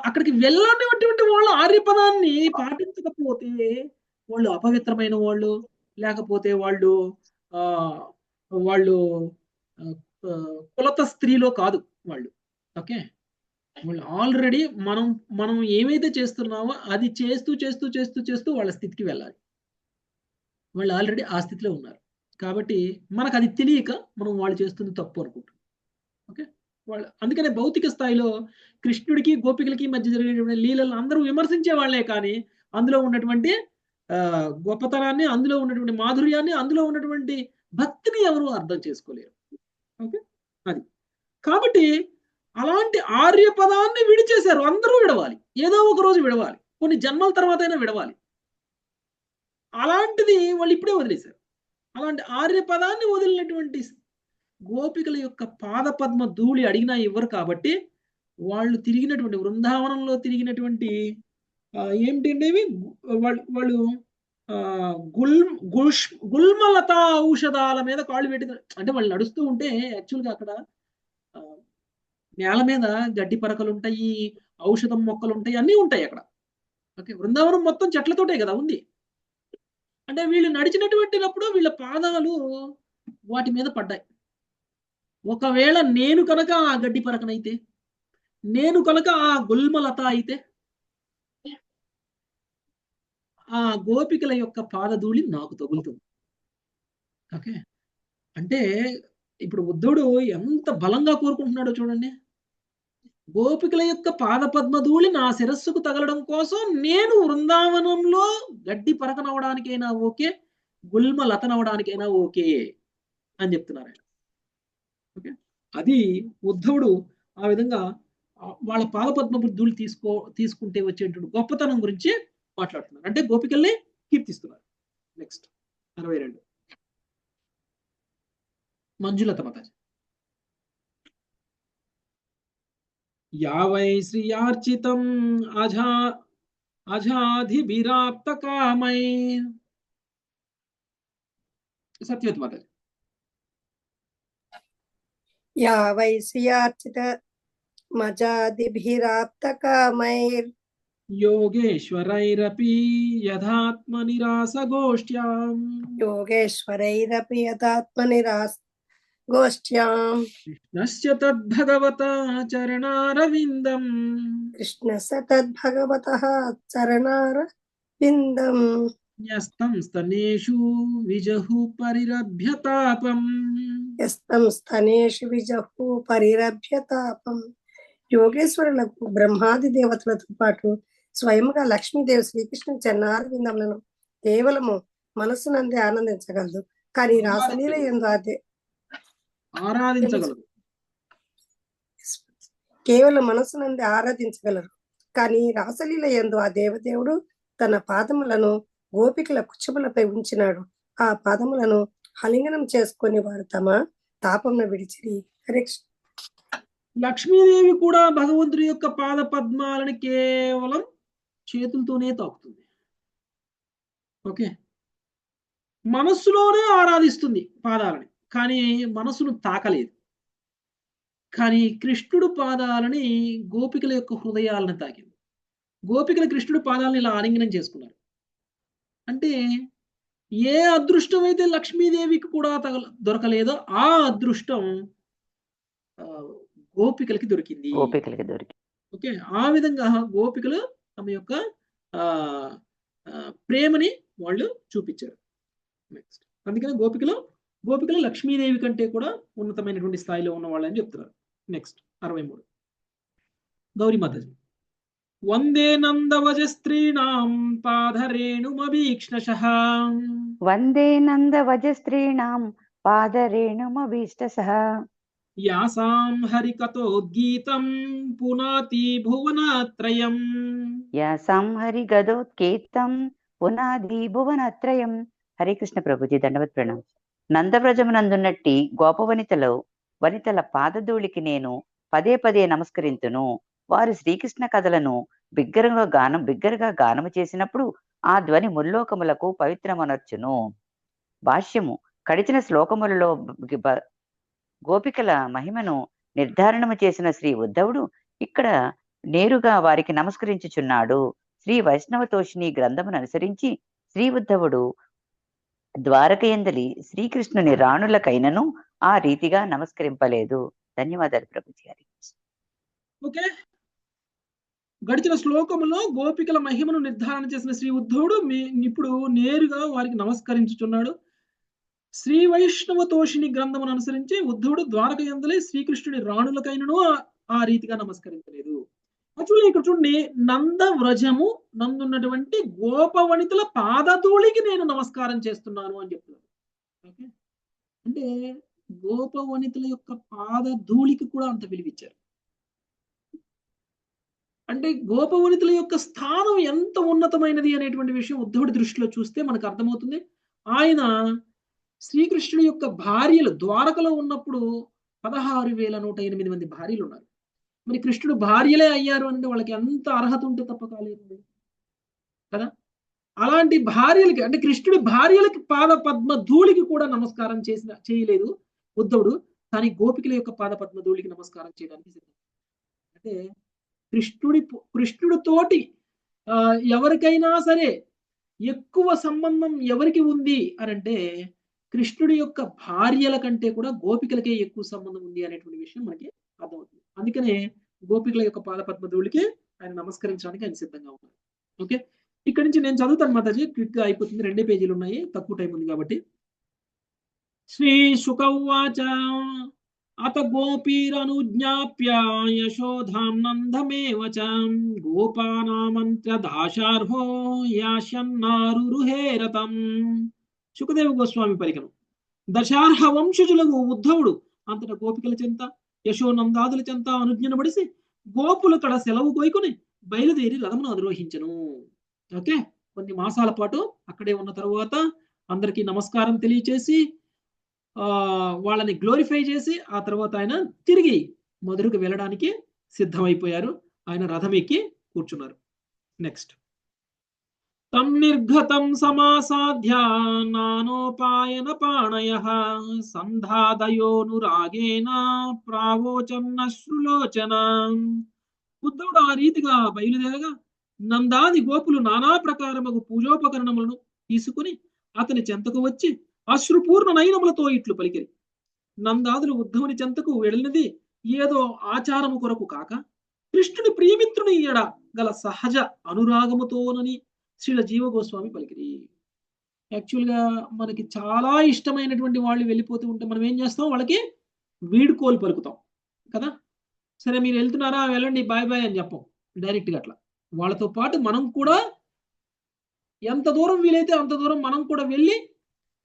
S1: అక్కడికి వెళ్ళినటువంటి వాళ్ళు ఆర్యపదాన్ని పాటించకపోతే వాళ్ళు అపవిత్రమైన వాళ్ళు, లేకపోతే వాళ్ళు కులత స్త్రీలో కాదు వాళ్ళు. ఓకే, వాళ్ళు ఆల్రెడీ మనం ఏమైతే చేస్తున్నామో అది చేస్తూ వాళ్ళ స్థితికి వెళ్ళాలి. వాళ్ళు ఆల్రెడీ ఆ స్థితిలో ఉన్నారు కాబట్టి మనకు అది తెలియక మనం వాళ్ళు చేస్తుంది తప్పు అనుకుంటాం. ఓకే, వాళ్ళు అందుకనే భౌతిక స్థాయిలో కృష్ణుడికి గోపికలకి మధ్య జరిగినటువంటి లీలలను అందరూ విమర్శించే వాళ్ళే, కానీ అందులో ఉన్నటువంటి గొప్పతనాన్ని, అందులో ఉన్నటువంటి మాధుర్యాన్ని, అందులో ఉన్నటువంటి భక్తిని ఎవరు అర్థం చేసుకోలేరు. ఓకే, అది కాబట్టి అలాంటి ఆర్య పదాన్ని విడిచేశారు. అందరూ విడవాలి, ఏదో ఒక రోజు విడవాలి, కొన్ని జన్మల తర్వాత అయినా విడవాలి. అలాంటిది వాళ్ళు ఇప్పుడే వదిలేశారు. అలాంటి ఆర్య పదాన్ని వదిలినటువంటి గోపికల యొక్క పాద పద్మ ధూళి అడిగినా ఇవ్వరు. కాబట్టి వాళ్ళు తిరిగినటువంటి బృందావనంలో తిరిగినటువంటి ఏమిటంటే వాళ్ళు గుల్మలత ఔషధాల మీద కాళ్ళు పెట్టిన, అంటే వాళ్ళు నడుస్తూ ఉంటే యాక్చువల్గా అక్కడ నేల మీద గడ్డి పరకలు ఉంటాయి, ఔషధం మొక్కలు ఉంటాయి, అన్నీ ఉంటాయి అక్కడ. ఓకే, బృందావనం మొత్తం చెట్లతోటే కదా ఉంది. అంటే వీళ్ళు నడిచినటువంటినప్పుడు వీళ్ళ పాదాలు వాటి మీద పడ్డాయి. ఒకవేళ నేను కనుక ఆ గడ్డి పరకనైతే, నేను కనుక ఆ గుల్మలత అయితే, ఆ గోపికల యొక్క పాదధూళి నాకు తగులుతుంది. ఓకే, అంటే ఇప్పుడు ఉద్ధవుడు ఎంత బలంగా కోరుకుంటున్నాడో చూడండి. గోపికల యొక్క పాద పద్మధూళి నా శిరస్సుకు తగలడం కోసం నేను వృందావనంలో గడ్డి పరకనవడానికైనా ఓకే, గుల్మ లతనవడానికైనా ఓకే అని చెప్తున్నారు ఆయన. ఓకే, అది ఉద్ధవుడు ఆ విధంగా వాళ్ళ పాద పద్మధూళి తీసుకుంటే వచ్చేటువంటి గొప్పతనం గురించి మాట్లాడుతున్నారు. అంటే గోపికల్ని కీర్తిస్తున్నారు. నెక్స్ట్ 62 మంజులత మాతాజీ. యావై శ్రీయార్చితం అజాధిభిరాప్త కామై. సత్యవతి మాతాజీ.
S10: యావై శ్రీయార్చిత మజాదిభిరాప్త కామైర్
S1: యోగేశ్వరైరపి యథాత్మనిరాస గోష్ఠ్యాం.
S10: యోగేశ్వరైరపి యథాత్మనిరాస గోష్ఠ్యాం.
S1: కృష్ణస్య తద్భగవతా చరణారవిందం.
S10: కృష్ణస్య తద్భగవతః చరణారవిందం.
S1: న్యస్తం స్తనేషు విజహు పరిరభ్యతాపం.
S10: యస్తం స్తనేషు విజహు పరిరభ్యతాపం. యోగేశ్వరులకు బ్రహ్మాది దేవతలతో పాటు స్వయంగా లక్ష్మీదేవి శ్రీకృష్ణ చరణారవిందములను కేవలము మనస్సునందే ఆనందించగలదు. కానీ రాసలీల యందు అదే
S1: ఆరాధించగలదు.
S10: కేవలం మనస్సునందే ఆరాధించగలరు. కానీ రాసలీల యందు ఆ దేవదేవుడు తన పాదములను గోపికల కుచ్చములపై ఉంచినాడు. ఆ పాదములను హలింగనం చేసుకొని వారు తమ తాపమును విడిచిరి. హరే కృష్ణ.
S1: లక్ష్మీదేవి కూడా భగవంతుడి యొక్క పాద పద్మాలని కేవలం చేతులతోనే తాకుతుంది. ఓకే, మనస్సులోనే ఆరాధిస్తుంది పాదాలని, కానీ మనసును తాకలేదు. కానీ కృష్ణుడు పాదాలని గోపికల యొక్క హృదయాలను తాకింది. గోపికల కృష్ణుడు పాదాలను ఇలా ఆలింగనం చేసుకున్నారు. అంటే ఏ అదృష్టం అయితే లక్ష్మీదేవికి కూడా దొరకలేదో ఆ అదృష్టం గోపికలకి దొరికింది. ఓకే, ఆ విధంగా గోపికలు తమ యొక్క ప్రేమని వాళ్ళు చూపించారు. నెక్స్ట్, అందుకని గోపికలు లక్ష్మీదేవి కంటే కూడా ఉన్నతమైనటువంటి స్థాయిలో ఉన్న వాళ్ళని చెప్తున్నారు. నెక్స్ట్ 63 గౌరీ మాతాజీ. వందే నందవజ స్త్రీణాం పాదరేణుమభీక్ష్ణశః.
S7: వందే నందవజ స్త్రీణాం పాదరేణుమభీష్టసః.
S1: యాసాం హరికథోద్గీతం పునాతి భువనత్రయం.
S7: యాసాం హరిగదోత్కేతం పునాది భువనత్రయం. హరే కృష్ణ ప్రభుజీ, దండవత్ ప్రణాం. నందవ్రజమునందున్నట్టి వనితల పాదధూళికి నేను పదే పదే నమస్కరింతును. వారు శ్రీకృష్ణ కథలను బిగ్గరగా గానము చేసినప్పుడు ఆ ధ్వని ముల్లోకములకు పవిత్రమనర్చును. భాష్యము. కడిచిన శ్లోకములలో గోపికల మహిమను నిర్ధారణము చేసిన శ్రీ ఉద్ధవుడు ఇక్కడ నేరుగా వారికి నమస్కరించుచున్నాడు. శ్రీ వైష్ణవతోషిని గ్రంథమును అనుసరించి శ్రీ ఉద్ధవుడు ద్వారకయందలి శ్రీకృష్ణుని రాణులకైనను ఆ రీతిగా నమస్కరింపలేదు. ధన్యవాదాలు ప్రభుజీ గారి.
S1: ఓకే, గడిచిన శ్లోకములో గోపికల మహిమను నిర్ధారణ చేసిన శ్రీ ఉద్ధవుడు ఇప్పుడు నేరుగా వారికి నమస్కరించుచున్నాడు. శ్రీ వైష్ణవ తోషిని గ్రంథమును అనుసరించి ఉద్ధవుడు ద్వారకయందలి శ్రీకృష్ణుని రాణులకైనను ఆ రీతిగా నమస్కరించలేదు. యాక్చువల్లీ ఇక్కడ చూడండి, నందవ్రజము నందున్నటువంటి గోపవనితుల పాదధూళికి నేను నమస్కారం చేస్తున్నాను అని చెప్తున్నారు. ఓకే, అంటే గోపవనితుల యొక్క పాదధూళికి కూడా అంత విలువిచ్చారు. అంటే గోపవనితుల యొక్క స్థానం ఎంత ఉన్నతమైనది అనేటువంటి విషయం ఉద్ధవుడి దృష్టిలో చూస్తే మనకు అర్థమవుతుంది. ఆయన శ్రీకృష్ణుడి యొక్క భార్యలు ద్వారకలో ఉన్నప్పుడు 16,108 మంది భార్యలు ఉన్నారు. మరి కృష్ణుడు భార్యలే అయ్యారు అంటే వాళ్ళకి ఎంత అర్హత ఉంటే తప్ప కాలేదు కదా. అలాంటి భార్యలకి, అంటే కృష్ణుడి భార్యలకి పాద పద్మ ధూళికి కూడా నమస్కారం చేయలేదు ఉద్ధవుడు, కానీ గోపికల యొక్క పాద పద్మ ధూళికి నమస్కారం చేయడానికి సిద్ధం. అంటే కృష్ణుడితోటి ఎవరికైనా సరే ఎక్కువ సంబంధం ఎవరికి ఉంది అని అంటే కృష్ణుడి యొక్క భార్యల కంటే కూడా గోపికలకే ఎక్కువ సంబంధం ఉంది అనేటువంటి విషయం మనకి అర్థమవుతుంది. అందుకనే గోపికల యొక్క పాదపద్మ ధూళికి ఆయన నమస్కరించడానికి ఆయన సిద్ధంగా ఉన్నారు. ఓకే, ఇక్కడ నుంచి నేను చదువుతాను మాతాజీ, క్విక్ గా అయిపోతుంది, 2 పేజీలు ఉన్నాయి, తక్కువ టైం ఉంది కాబట్టి. శ్రీ శుకౌవాచ అత గోపీరనుజ్ఞాప్య యశోధాం నందమేవ చ గోపానామంత్ర దాశార్హో యాశన్నారురుహేరతం. శుకదేవ గోస్వామి పలికను. దశార్హ వంశజులకు ఉద్ధవుడు అంతటా గోపికల చెంత యశోనందాదుల చెంత అనుజ్ఞను పడిసి గోపుల కడ సెలవు కోయికొని బయలుదేరి రథమును అధిరోహించను. ఓకే, కొన్ని మాసాల పాటు అక్కడే ఉన్న తరువాత అందరికీ నమస్కారం తెలియచేసి వాళ్ళని గ్లోరిఫై చేసి ఆ తర్వాత ఆయన తిరిగి మధురకు వెళ్ళడానికి సిద్ధమైపోయారు. ఆయన రథం ఎక్కి కూర్చున్నారు. నెక్స్ట్, తం నిర్ఘతం సమాసాధ్య నానోపాయన పాణయః సంధాదయోనురాగేణ ప్రావోచన్నశ్రులోచన. ఉద్ధవుడు ఆ రీతిగా బయలుదేరగా నందాది గోపులు నానా ప్రకారముగు పూజోపకరణములను తీసుకుని అతని చెంతకు వచ్చి అశ్రుపూర్ణ నయనములతో ఇట్లు పలికిరి. నందాదులు ఉద్ధవుని చెంతకు వెళ్ళినది ఏదో ఆచారము కొరకు కాక కృష్ణుని ప్రియమిత్రుని ఎడ గల సహజ అనురాగముతోనని శ్రీల జీవ గోస్వామి పలికిరి. యాక్చువల్గా మనకి చాలా ఇష్టమైనటువంటి వాళ్ళు వెళ్ళిపోతూ ఉంటే మనం ఏం చేస్తాం, వాళ్ళకి వీడ్కోలు పలుకుతాం కదా. సరే మీరు వెళ్తున్నారా, వెళ్ళండి, బాయ్ బాయ్ అని చెప్పం డైరెక్ట్గా. అట్లా వాళ్ళతో పాటు మనం కూడా ఎంత దూరం వీలైతే అంత దూరం మనం కూడా వెళ్ళి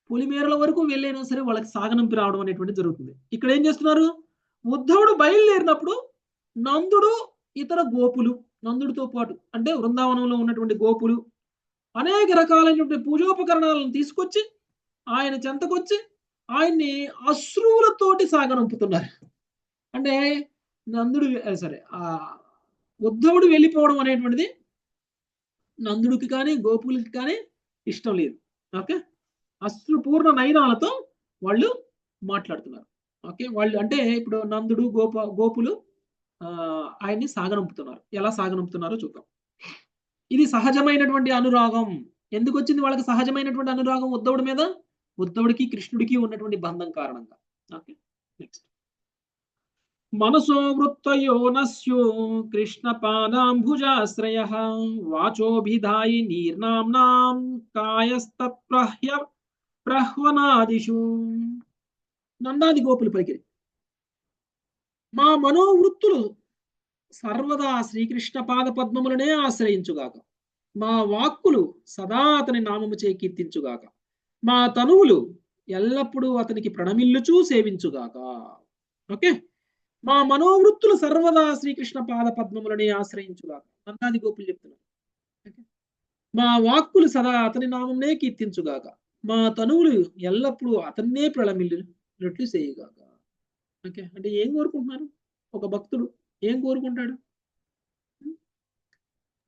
S1: పొలిమేరల వరకు వెళ్ళైనా సరే వాళ్ళకి సాగనంపి రావడం అనేటువంటి జరుగుతుంది. ఇక్కడ ఏం చేస్తున్నారు, ఉద్ధవుడు బయలుదేరినప్పుడు నందుడు ఇతర గోపులు, నందుడితో పాటు అంటే వృందావనంలో ఉన్నటువంటి గోపులు అనేక రకాలైనటువంటి పూజోపకరణాలను తీసుకొచ్చి ఆయన చెంతకొచ్చి ఆయన్ని అశ్రువులతోటి సాగనంపుతున్నారు. అంటే నందుడు సరే ఉద్ధవుడు వెళ్ళిపోవడం అనేటువంటిది నందుడికి కానీ గోపులకి కానీ ఇష్టం లేదు. ఓకే, అశ్రుపూర్ణ నయనాలతో వాళ్ళు మాట్లాడుతున్నారు. ఓకే, వాళ్ళు అంటే ఇప్పుడు నందుడు గోపులు ఆయన్ని సాగనంపుతున్నారు. ఎలా సాగనంపుతున్నారో చూద్దాం. ఇది సహజమైనటువంటి అనురాగం. ఎందుకు వచ్చింది వాళ్ళకి సహజమైనటువంటి అనురాగం ఉద్ధవుడి మీద? ఉద్ధవుడికి కృష్ణుడికి ఉన్నటువంటి బంధం కారణంగా. Okay, next. మనసో వృత్తయో నస్యో కృష్ణ పాదాంభుజాశ్రయ వాచోభిధాయి నీర్నాంనాం కాయస్తత్ప్రహ్య ప్రహ్వనాదిషు. నందాది గోపులు పలికిరి, మా మనోవృత్తులు సర్వదా శ్రీకృష్ణ పాద పద్మములనే ఆశ్రయించుగాక. మా వాక్కులు సదా అతని నామముచే కీర్తించుగాక. మా తనువులు ఎల్లప్పుడూ అతనికి ప్రణమిల్లుచూ సేవించుగాక. ఓకే, మా మనోవృత్తులు సర్వదా శ్రీకృష్ణ పాద పద్మములనే ఆశ్రయించుగాక. నందాది గోపులు చెప్తున్నారు. మా వాక్కులు సదా అతని నామంనే కీర్తించుగాక. మా తనువులు ఎల్లప్పుడూ అతన్నే ప్రణమిల్లునట్లు చేయగాక. ఓకే, అంటే ఏం కోరుకుంటున్నారు? ఒక భక్తుడు ఏం కోరుకుంటాడు?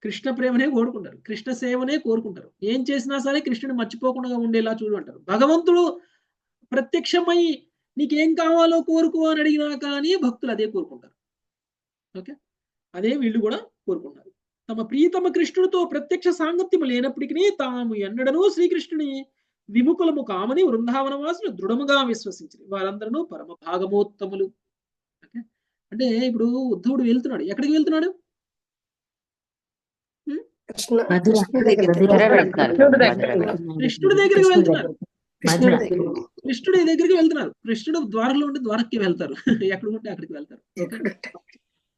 S1: కృష్ణ ప్రేమనే కోరుకుంటారు, కృష్ణ సేవనే కోరుకుంటారు. ఏం చేసినా సరే కృష్ణుని మర్చిపోకుండా ఉండేలా చూడు అంటారు. భగవంతుడు ప్రత్యక్షమై నీకేం కావాలో కోరుకో అని అడిగినా కానీ భక్తులు అదే కోరుకుంటారు. ఓకే, అదే వీళ్ళు కూడా కోరుకుంటారు. తమ ప్రియతమ కృష్ణుడితో ప్రత్యక్ష సాంగత్యము లేనప్పటికీ తాము ఎన్నడనూ శ్రీకృష్ణుని విముఖులము కామని వృందావన వాసులు దృఢముగా విశ్వసించారు. వారందరూ పరమ భాగమోత్తములు. ఓకే, అంటే ఇప్పుడు ఉద్ధవుడు వెళ్తున్నాడు, ఎక్కడికి వెళ్తున్నాడు? కృష్ణుడి దగ్గరికి వెళ్తున్నారు. కృష్ణుడి దగ్గరికి వెళ్తున్నారు. కృష్ణుడు ద్వారంలో ఉంటే ద్వారకి వెళ్తారు, ఎక్కడ ఉంటే అక్కడికి వెళ్తారు.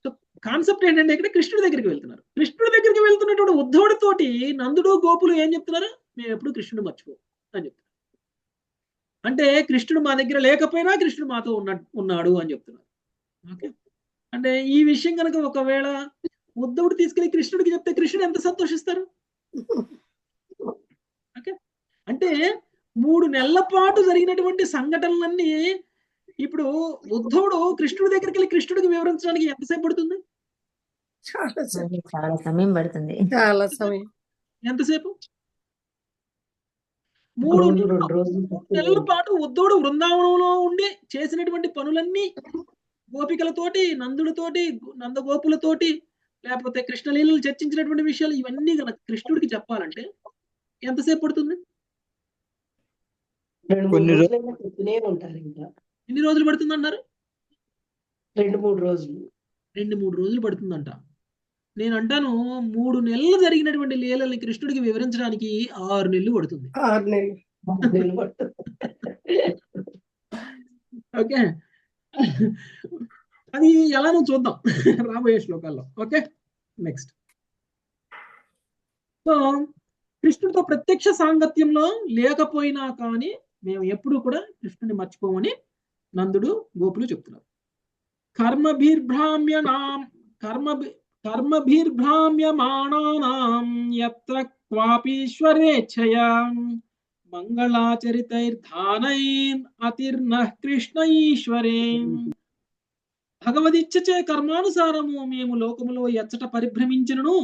S1: సో కాన్సెప్ట్ ఏంటంటే ఇక్కడ కృష్ణుడి దగ్గరికి వెళ్తున్నారు. కృష్ణుడి దగ్గరికి వెళ్తున్నటువంటి ఉద్ధవుడితోటి నందుడు గోపులు ఏం చెప్తున్నారు? మేము ఎప్పుడు కృష్ణుడు మర్చిపో అని చెప్తున్నారు. అంటే కృష్ణుడు మా దగ్గర లేకపోయినా కృష్ణుడు మాతో ఉన్నాడు అని చెప్తున్నారు. ఓకే, అంటే ఈ విషయం కనుక ఒకవేళ ఉద్ధవుడు తీసుకెళ్లి కృష్ణుడికి చెప్తే కృష్ణుడు ఎంత సంతోషిస్తారు? ఓకే, అంటే 3 నెలల పాటు జరిగినటువంటి సంఘటనలన్నీ ఇప్పుడు ఉద్ధవుడు కృష్ణుడి దగ్గరికి వెళ్ళి కృష్ణుడికి వివరించడానికి ఎంతసేపు పడుతుంది?
S5: చాలా సమయం పడుతుంది.
S10: చాలా సమయం.
S1: ఎంతసేపు? 3 నెలల పాటు ఉద్ధవుడు బృందావనంలో ఉండి చేసినటువంటి పనులన్నీ గోపికలతోటి, నందుడితోటి, నందగోపులతోటి, లేకపోతే కృష్ణలీలలు చర్చించినటువంటి విషయాలు ఇవన్నీ కనుక కృష్ణుడికి చెప్పాలంటే ఎంతసేపు పడుతుంది?
S8: కొన్ని
S1: ఎన్ని రోజులు పడుతుంది అన్నారు?
S6: 2-3 రోజులు.
S1: 2-3 రోజులు పడుతుందంట. నేను అంటాను 3 నెలలు జరిగినటువంటి లీలల్ని కృష్ణుడికి వివరించడానికి 6 నెలలు పడుతుంది.
S10: 6 నెలలు
S1: ఓకే, అది ఎలానో చూద్దాం రాబోయే శ్లోకాల్లో. Okay, next. సో కృష్ణుడితో ప్రత్యక్ష సాంగత్యంలో లేకపోయినా కానీ మేము ఎప్పుడు కూడా కృష్ణుని మర్చిపోమని నందుడు గోపులు చెప్తున్నారు. కర్మభిర్భ్రామ్యమాణానాం యత్ర క్వాపీశ్వరేచ్ఛయా మంగళాచరితైర్ధానైర్ అతిర్నః కృష్ణ ఈశ్వరే. భగవదిచ్చచే కర్మానుసారము మేము లోకములో ఎచ్చట పరిభ్రమించినను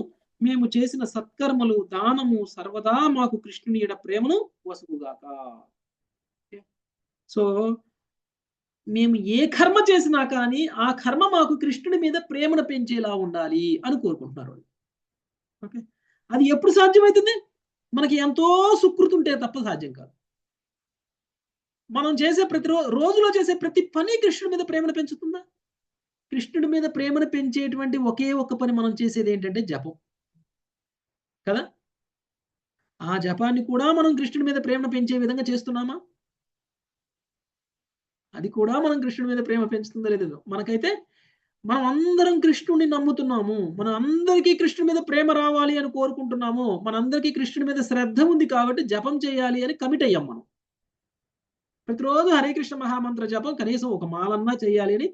S1: మేము చేసిన సత్కర్మలు, దానము సర్వదా మాకు కృష్ణుని ఎడ ప్రేమను వసుగుగాక. సో మేము ఏ కర్మ చేసినా కానీ ఆ కర్మ మాకు కృష్ణుడి మీద ప్రేమను పెంచేలా ఉండాలి అని కోరుకుంటున్నారు. ఓకే, అది ఎప్పుడు సాధ్యమవుతుంది? మనకి ఎంతో సుకృతి ఉంటే తప్ప సాధ్యం కాదు. మనం చేసే రోజులో చేసే ప్రతి పని కృష్ణుడి మీద ప్రేమను పెంచుతుందా? కృష్ణుడి మీద ప్రేమను పెంచేటువంటి ఒకే ఒక్క పని మనం చేసేది ఏంటంటే జపం కదా. ఆ జపాన్ని కూడా మనం కృష్ణుడి మీద ప్రేమను పెంచే విధంగా చేస్తున్నామా? అది కూడా మనం కృష్ణుడి మీద ప్రేమ పెంచుతుందో లేదో. మనకైతే మనం అందరం కృష్ణుడిని నమ్ముతున్నాము, మన అందరికీ కృష్ణుడి మీద ప్రేమ రావాలి అని కోరుకుంటున్నాము, మనందరికీ కృష్ణుడి మీద శ్రద్ధ ఉంది కాబట్టి జపం చేయాలి అని కమిట్ అయ్యాం మనం. ప్రతిరోజు హరే కృష్ణ మహామంత్ర జపం కనీసం ఒక మాలన్నా చేయాలి అని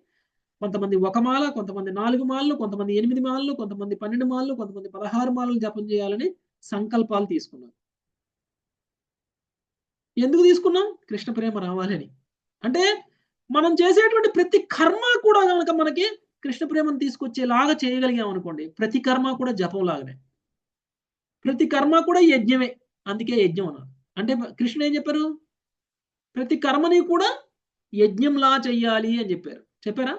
S1: కొంతమంది ఒక మాల, కొంతమంది 4 మాలలు, కొంతమంది 8 మాలలు, కొంతమంది 12 మాలలు, కొంతమంది 16 మాలలు జపం చేయాలని సంకల్పాలు తీసుకున్నారు. ఎందుకు తీసుకున్నాం? కృష్ణ ప్రేమ రావాలని. అంటే మనం చేసేటువంటి ప్రతి కర్మ కూడా కనుక మనకి కృష్ణ ప్రేమను తీసుకొచ్చేలాగా చేయగలిగాం అనుకోండి, ప్రతి కర్మ కూడా జపం లాగానే, ప్రతి కర్మ కూడా యజ్ఞమే. అందుకే యజ్ఞం అన్నారు. అంటే కృష్ణుడు ఏం చెప్పారు? ప్రతి కర్మని కూడా యజ్ఞంలా చెయ్యాలి అని చెప్పారు. చెప్పారా?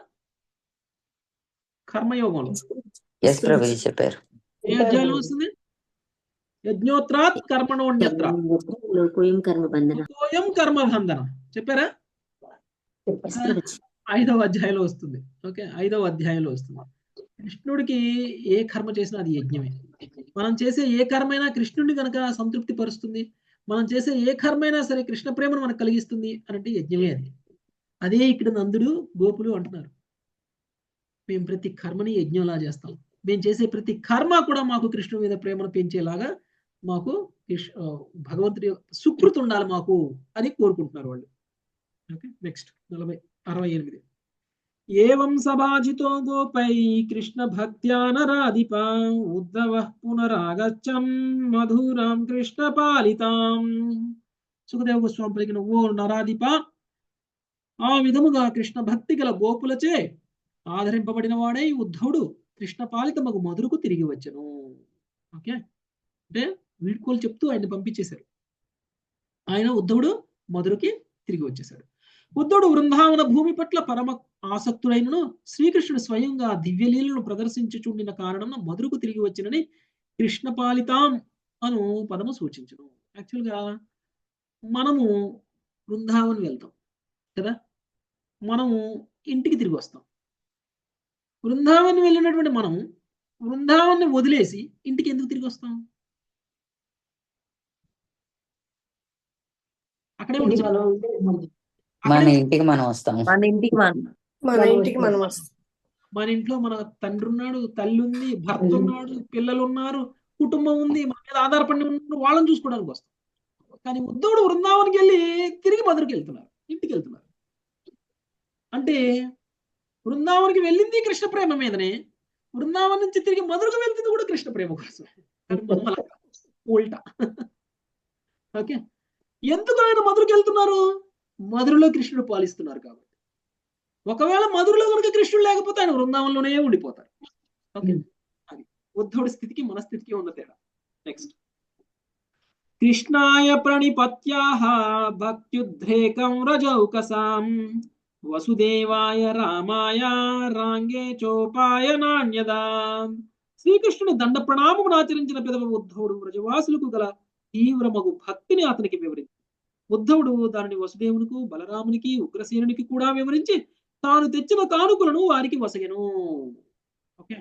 S1: కర్మయోగంలో
S7: ఎస్ ప్రభుజీ చెప్పారు.
S1: ఏ అధ్యాయంలో వస్తుంది? యజ్ఞోత్రాత్ కర్మణోన్యత్ర
S5: లోకోయం కర్మ బంధన.
S1: లోకోయం కర్మ బంధన చెప్పారా? 5వ అధ్యాయంలో వస్తుంది. ఓకే, 5వ అధ్యాయంలో వస్తుంది. కృష్ణుడికి ఏ కర్మ చేసినా అది యజ్ఞమే. మనం చేసే ఏ కర్మైనా కృష్ణుడిని కనుక సంతృప్తి పరుస్తుంది, మనం చేసే ఏ కర్మైనా సరే కృష్ణ ప్రేమను మనకు కలిగిస్తుంది అని అంటే యజ్ఞమే అది. అదే ఇక్కడ నందుడు గోపులు అంటున్నారు, మేము ప్రతి కర్మని యజ్ఞంలా చేస్తాం, మేము చేసే ప్రతి కర్మ కూడా మాకు కృష్ణుడి మీద ప్రేమను పెంచేలాగా మాకు భగవంతుడి సుకృతి ఉండాలి మాకు అని కోరుకుంటున్నారు వాళ్ళు. Okay, next 68. ఏవం సభాజితో గోపై కృష్ణ భక్త్యానరాధిప ఉద్ధవ పునరాగచ్చం మధురాం కృష్ణ పాలితాం. సుఖదేవ గోస్వామి పలికిన ఓ నరాధిప, ఆ విధముగా కృష్ణ భక్తి గల గోపులచే ఆదరింపబడిన వాడై ఉద్ధవుడు కృష్ణ పాలితమగు మధురకు తిరిగి వచ్చెను. ఓకే, అంటే వీడ్కోలు చెప్తూ ఆయన పంపించేశారు. ఆయన ఉద్ధవుడు మధురకి తిరిగి వచ్చేశాడు. ఉద్ధవుడు వృందావన భూమి పట్ల పరమ ఆసక్తుడైనను శ్రీకృష్ణుడు స్వయంగా దివ్యలీలను ప్రదర్శించుచుండిన కారణం మధురకు తిరిగి వచ్చినని కృష్ణ పాలితాం అను పదము సూచించును. యాక్చువల్గా మనము వృందావన్ వెళ్తాం కదా, మనము ఇంటికి తిరిగి వస్తాం. వృందావన్ వెళ్ళినటువంటి మనం వృందావన్ని వదిలేసి ఇంటికి ఎందుకు తిరిగి వస్తాం? అక్కడే
S7: మన ఇంటికి మనం వస్తాం.
S10: మన ఇంటికి మనం వస్తాం.
S1: మన ఇంట్లో మన తండ్రి ఉన్నాడు, తల్లి ఉంది, భర్త ఉన్నాడు, పిల్లలు ఉన్నారు, కుటుంబం ఉంది, మన మీద ఆధారపడి ఉన్నారు, వాళ్ళని చూసుకోవడానికి వస్తాం. కానీ ఉద్ధవుడు వృందావన్కి వెళ్ళి తిరిగి మధురకి వెళ్తున్నారు, ఇంటికి వెళ్తున్నారు. అంటే వృందావన్కి వెళ్ళింది కృష్ణ ప్రేమ మీదనే, వృందావన్ నుంచి తిరిగి మధురకు వెళ్తుంది కూడా కృష్ణ ప్రేమ కోసమే. ఉల్టా. ఓకే, ఎందుకు ఆయన మధురకు వెళ్తున్నారు? మధురలో కృష్ణుడు పాలిస్తున్నారు కాబట్టి. ఒకవేళ మధురలో కనుక కృష్ణుడు లేకపోతే ఆయన వృందావనంలోనే ఉండిపోతారు. ఓకే, అది ఉద్ధవుడి స్థితికి మన స్థితికి ఉన్న తేడా. నెక్స్ట్, కృష్ణాయ ప్రణిపత్యాః భక్త్యుద్రేకం రజౌకసాం వసుదేవాయ రామాయ రాంగే చోపాయ నాణ్యదా. శ్రీకృష్ణుని దండ ప్రణామమును ఆచరించిన పిదవ ఉద్ధవుడు వ్రజవాసులకు గల తీవ్రమగు భక్తిని అతనికి వివరించి, ఉద్ధవుడు దానిని వసుదేవునికి, బలరామునికి, ఉగ్రసేనునికి కూడా వివరించి తాను తెచ్చిన కానుకలను వారికి వసగెను. ఓకే,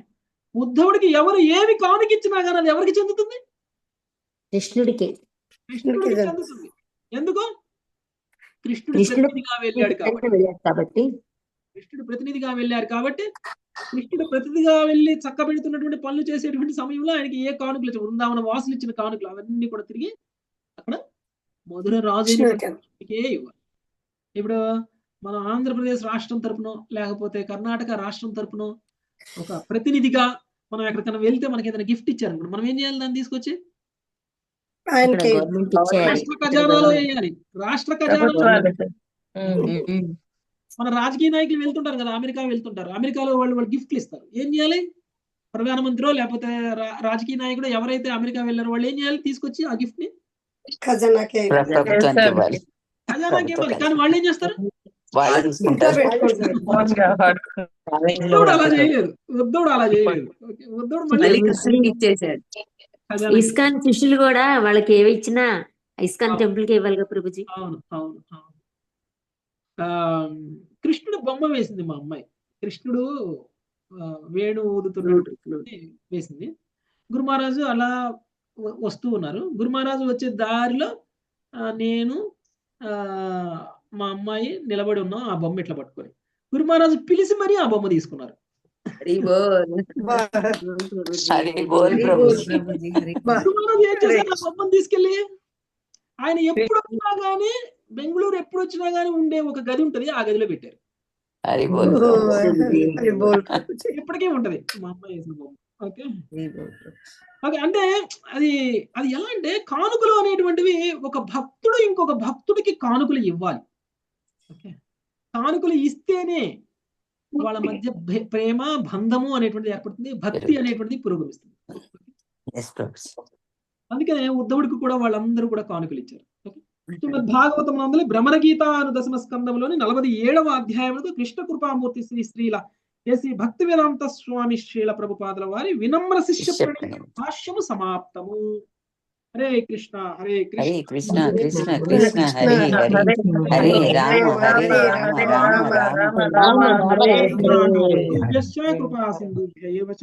S1: ఉద్ధవుడికి ఎవరు ఏమి కానుకిచ్చినా కానీ అది ఎవరికి చెందుతుంది?
S5: కృష్ణుడికి
S1: చెందుతుంది. ఎందుకు? కృష్ణుడు ప్రతినిధిగా వెళ్ళాడు కాబట్టి. కృష్ణుడు ప్రతినిధిగా వెళ్ళారు కాబట్టి కృష్ణుడు ప్రతినిధిగా వెళ్ళి చక్కబెడుతున్నటువంటి పనులు చేసేటువంటి సమయంలో ఆయనకి ఏ కానుకలు ఇచ్చారు, వృందావన వాసులు ఇచ్చిన కానుకలు అవన్నీ కూడా తిరిగి అక్కడ మధుర రాజు ఇవ్వాలి. ఇప్పుడు మన ఆంధ్రప్రదేశ్ రాష్ట్రం తరపునో లేకపోతే కర్ణాటక రాష్ట్రం తరపునో ఒక ప్రతినిధిగా మనం ఎక్కడికైనా వెళ్తే మనకి ఏదైనా గిఫ్ట్ ఇచ్చారనుకోండి, మనం ఏం చేయాలి? దాన్ని తీసుకొచ్చి రాష్ట్ర ఖజానాలో వేయాలి. రాష్ట్ర ఖజానాలో మన రాజకీయ నాయకులు వెళ్తుంటారు కదా, అమెరికా వెళ్తుంటారు, అమెరికాలో వాళ్ళు గిఫ్ట్లు ఇస్తారు. ఏం చేయాలి? ప్రధానమంత్రి లేకపోతే రాజకీయ నాయకుడు ఎవరైతే అమెరికా వెళ్ళారో వాళ్ళు ఏం చేయాలి? తీసుకొచ్చి ఆ గిఫ్ట్ ని ఖజానాకి ఇవ్వాలి. కానీ వాళ్ళు ఏం చేస్తారు? ఉద్ధవుడు అలా చేయలేదు. ఉద్ధవుడు మళ్ళీ
S5: ఇచ్చేసాడు. ఇస్కాన్ శిష్యులు కూడా వాళ్ళకి ఏవి ఇచ్చినా ఇస్కాన్ టెంపుల్ కి ఇవ్వాలి కదా ప్రభుజీ.
S1: అవును అవును అవును. కృష్ణుడు బొమ్మ వేసింది మా అమ్మాయి. కృష్ణుడు వేణు ఊదుతున్నాడు వేసింది. గురు మహారాజు అలా వస్తూ ఉన్నారు. గురు మహారాజు వచ్చే దారిలో నేను మా అమ్మాయి నిలబడి ఉన్నాం ఆ బొమ్మ ఇట్లా పట్టుకొని. గురు మహారాజు పిలిచి మరీ ఆ బొమ్మ తీసుకున్నారు.
S9: హరి బోల్.
S7: హరి బోల్
S3: హరి బోల్
S7: ప్రభుజీ.
S3: ప్రభుజీ, హరి
S10: బా.
S3: బోల్.
S1: ఇప్పుడు మనం ఏం చేశారు ఆ బొమ్మను తీసుకెళ్ళి ఆయన ఎప్పుడు వచ్చినా గానీ బెంగళూరు ఎప్పుడు వచ్చినా గానీ ఉండే ఒక గది ఉంటది, ఆ గదిలో పెట్టారు.
S7: హరి బోల్
S10: ఓ,
S7: ప్రభుజీ.
S10: హరి బోల్ ప్రభుజీ.
S1: ఇప్పటికే ఉంటది మా అమ్మాయి వేసిన బొమ్మ. ఓకే
S3: హరి బోల్ ప్రభుజీ.
S1: ఓకే, అంటే అది అది ఎలా అంటే కానుకలు అనేటువంటివి ఒక భక్తుడు ఇంకొక భక్తుడికి కానుకలు ఇవ్వాలి. ఓకే, కానుకలు ఇస్తేనే వాళ్ళ మధ్య ప్రేమ బంధము అనేటువంటిది ఏర్పడుతుంది, భక్తి అనేటువంటిది పురోగమిస్తుంది.
S7: Yes, ప్రభుజీ.
S1: అందుకనే ఉద్ధవుడికి కూడా వాళ్ళందరూ కూడా కానుకలు ఇచ్చారు. ఓకే, శ్రీమద్ భాగవతం నందలి భ్రమరగీత అను దశమ స్కందంలోని 47వ అధ్యాయములకు కృష్ణ కృపామూర్తి శ్రీ శ్రీల శ్రీ భక్తి వేదాంత స్వామి శ్రీల ప్రభుపాదుల వారి వినమ్ర శిష్య ప్రణీత భాష్యము సమాప్తము. హరే కృష్ణ హరే
S7: హరే
S1: కృష్ణ
S7: కృష్ణ కృష్ణ కృష్ణ హరే హరే హరే రామ హరే రామ రామ రామ
S2: రామ హరే
S1: యస్య కృపా సింధుభ్య ఏవ చ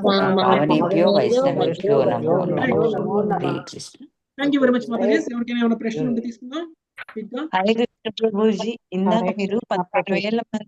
S7: పావనేభ్యో వైష్ణవేభ్యో నమో నమః. Hare Krishna.
S1: Thank you very much Mataji. ఎవరికైనా ఏమైనా ప్రశ్నలు ఉంటే తీసుకుందాం.
S2: హరే కృష్ణ ప్రభుజీ, ఇందాక మీరు 17,000 మంది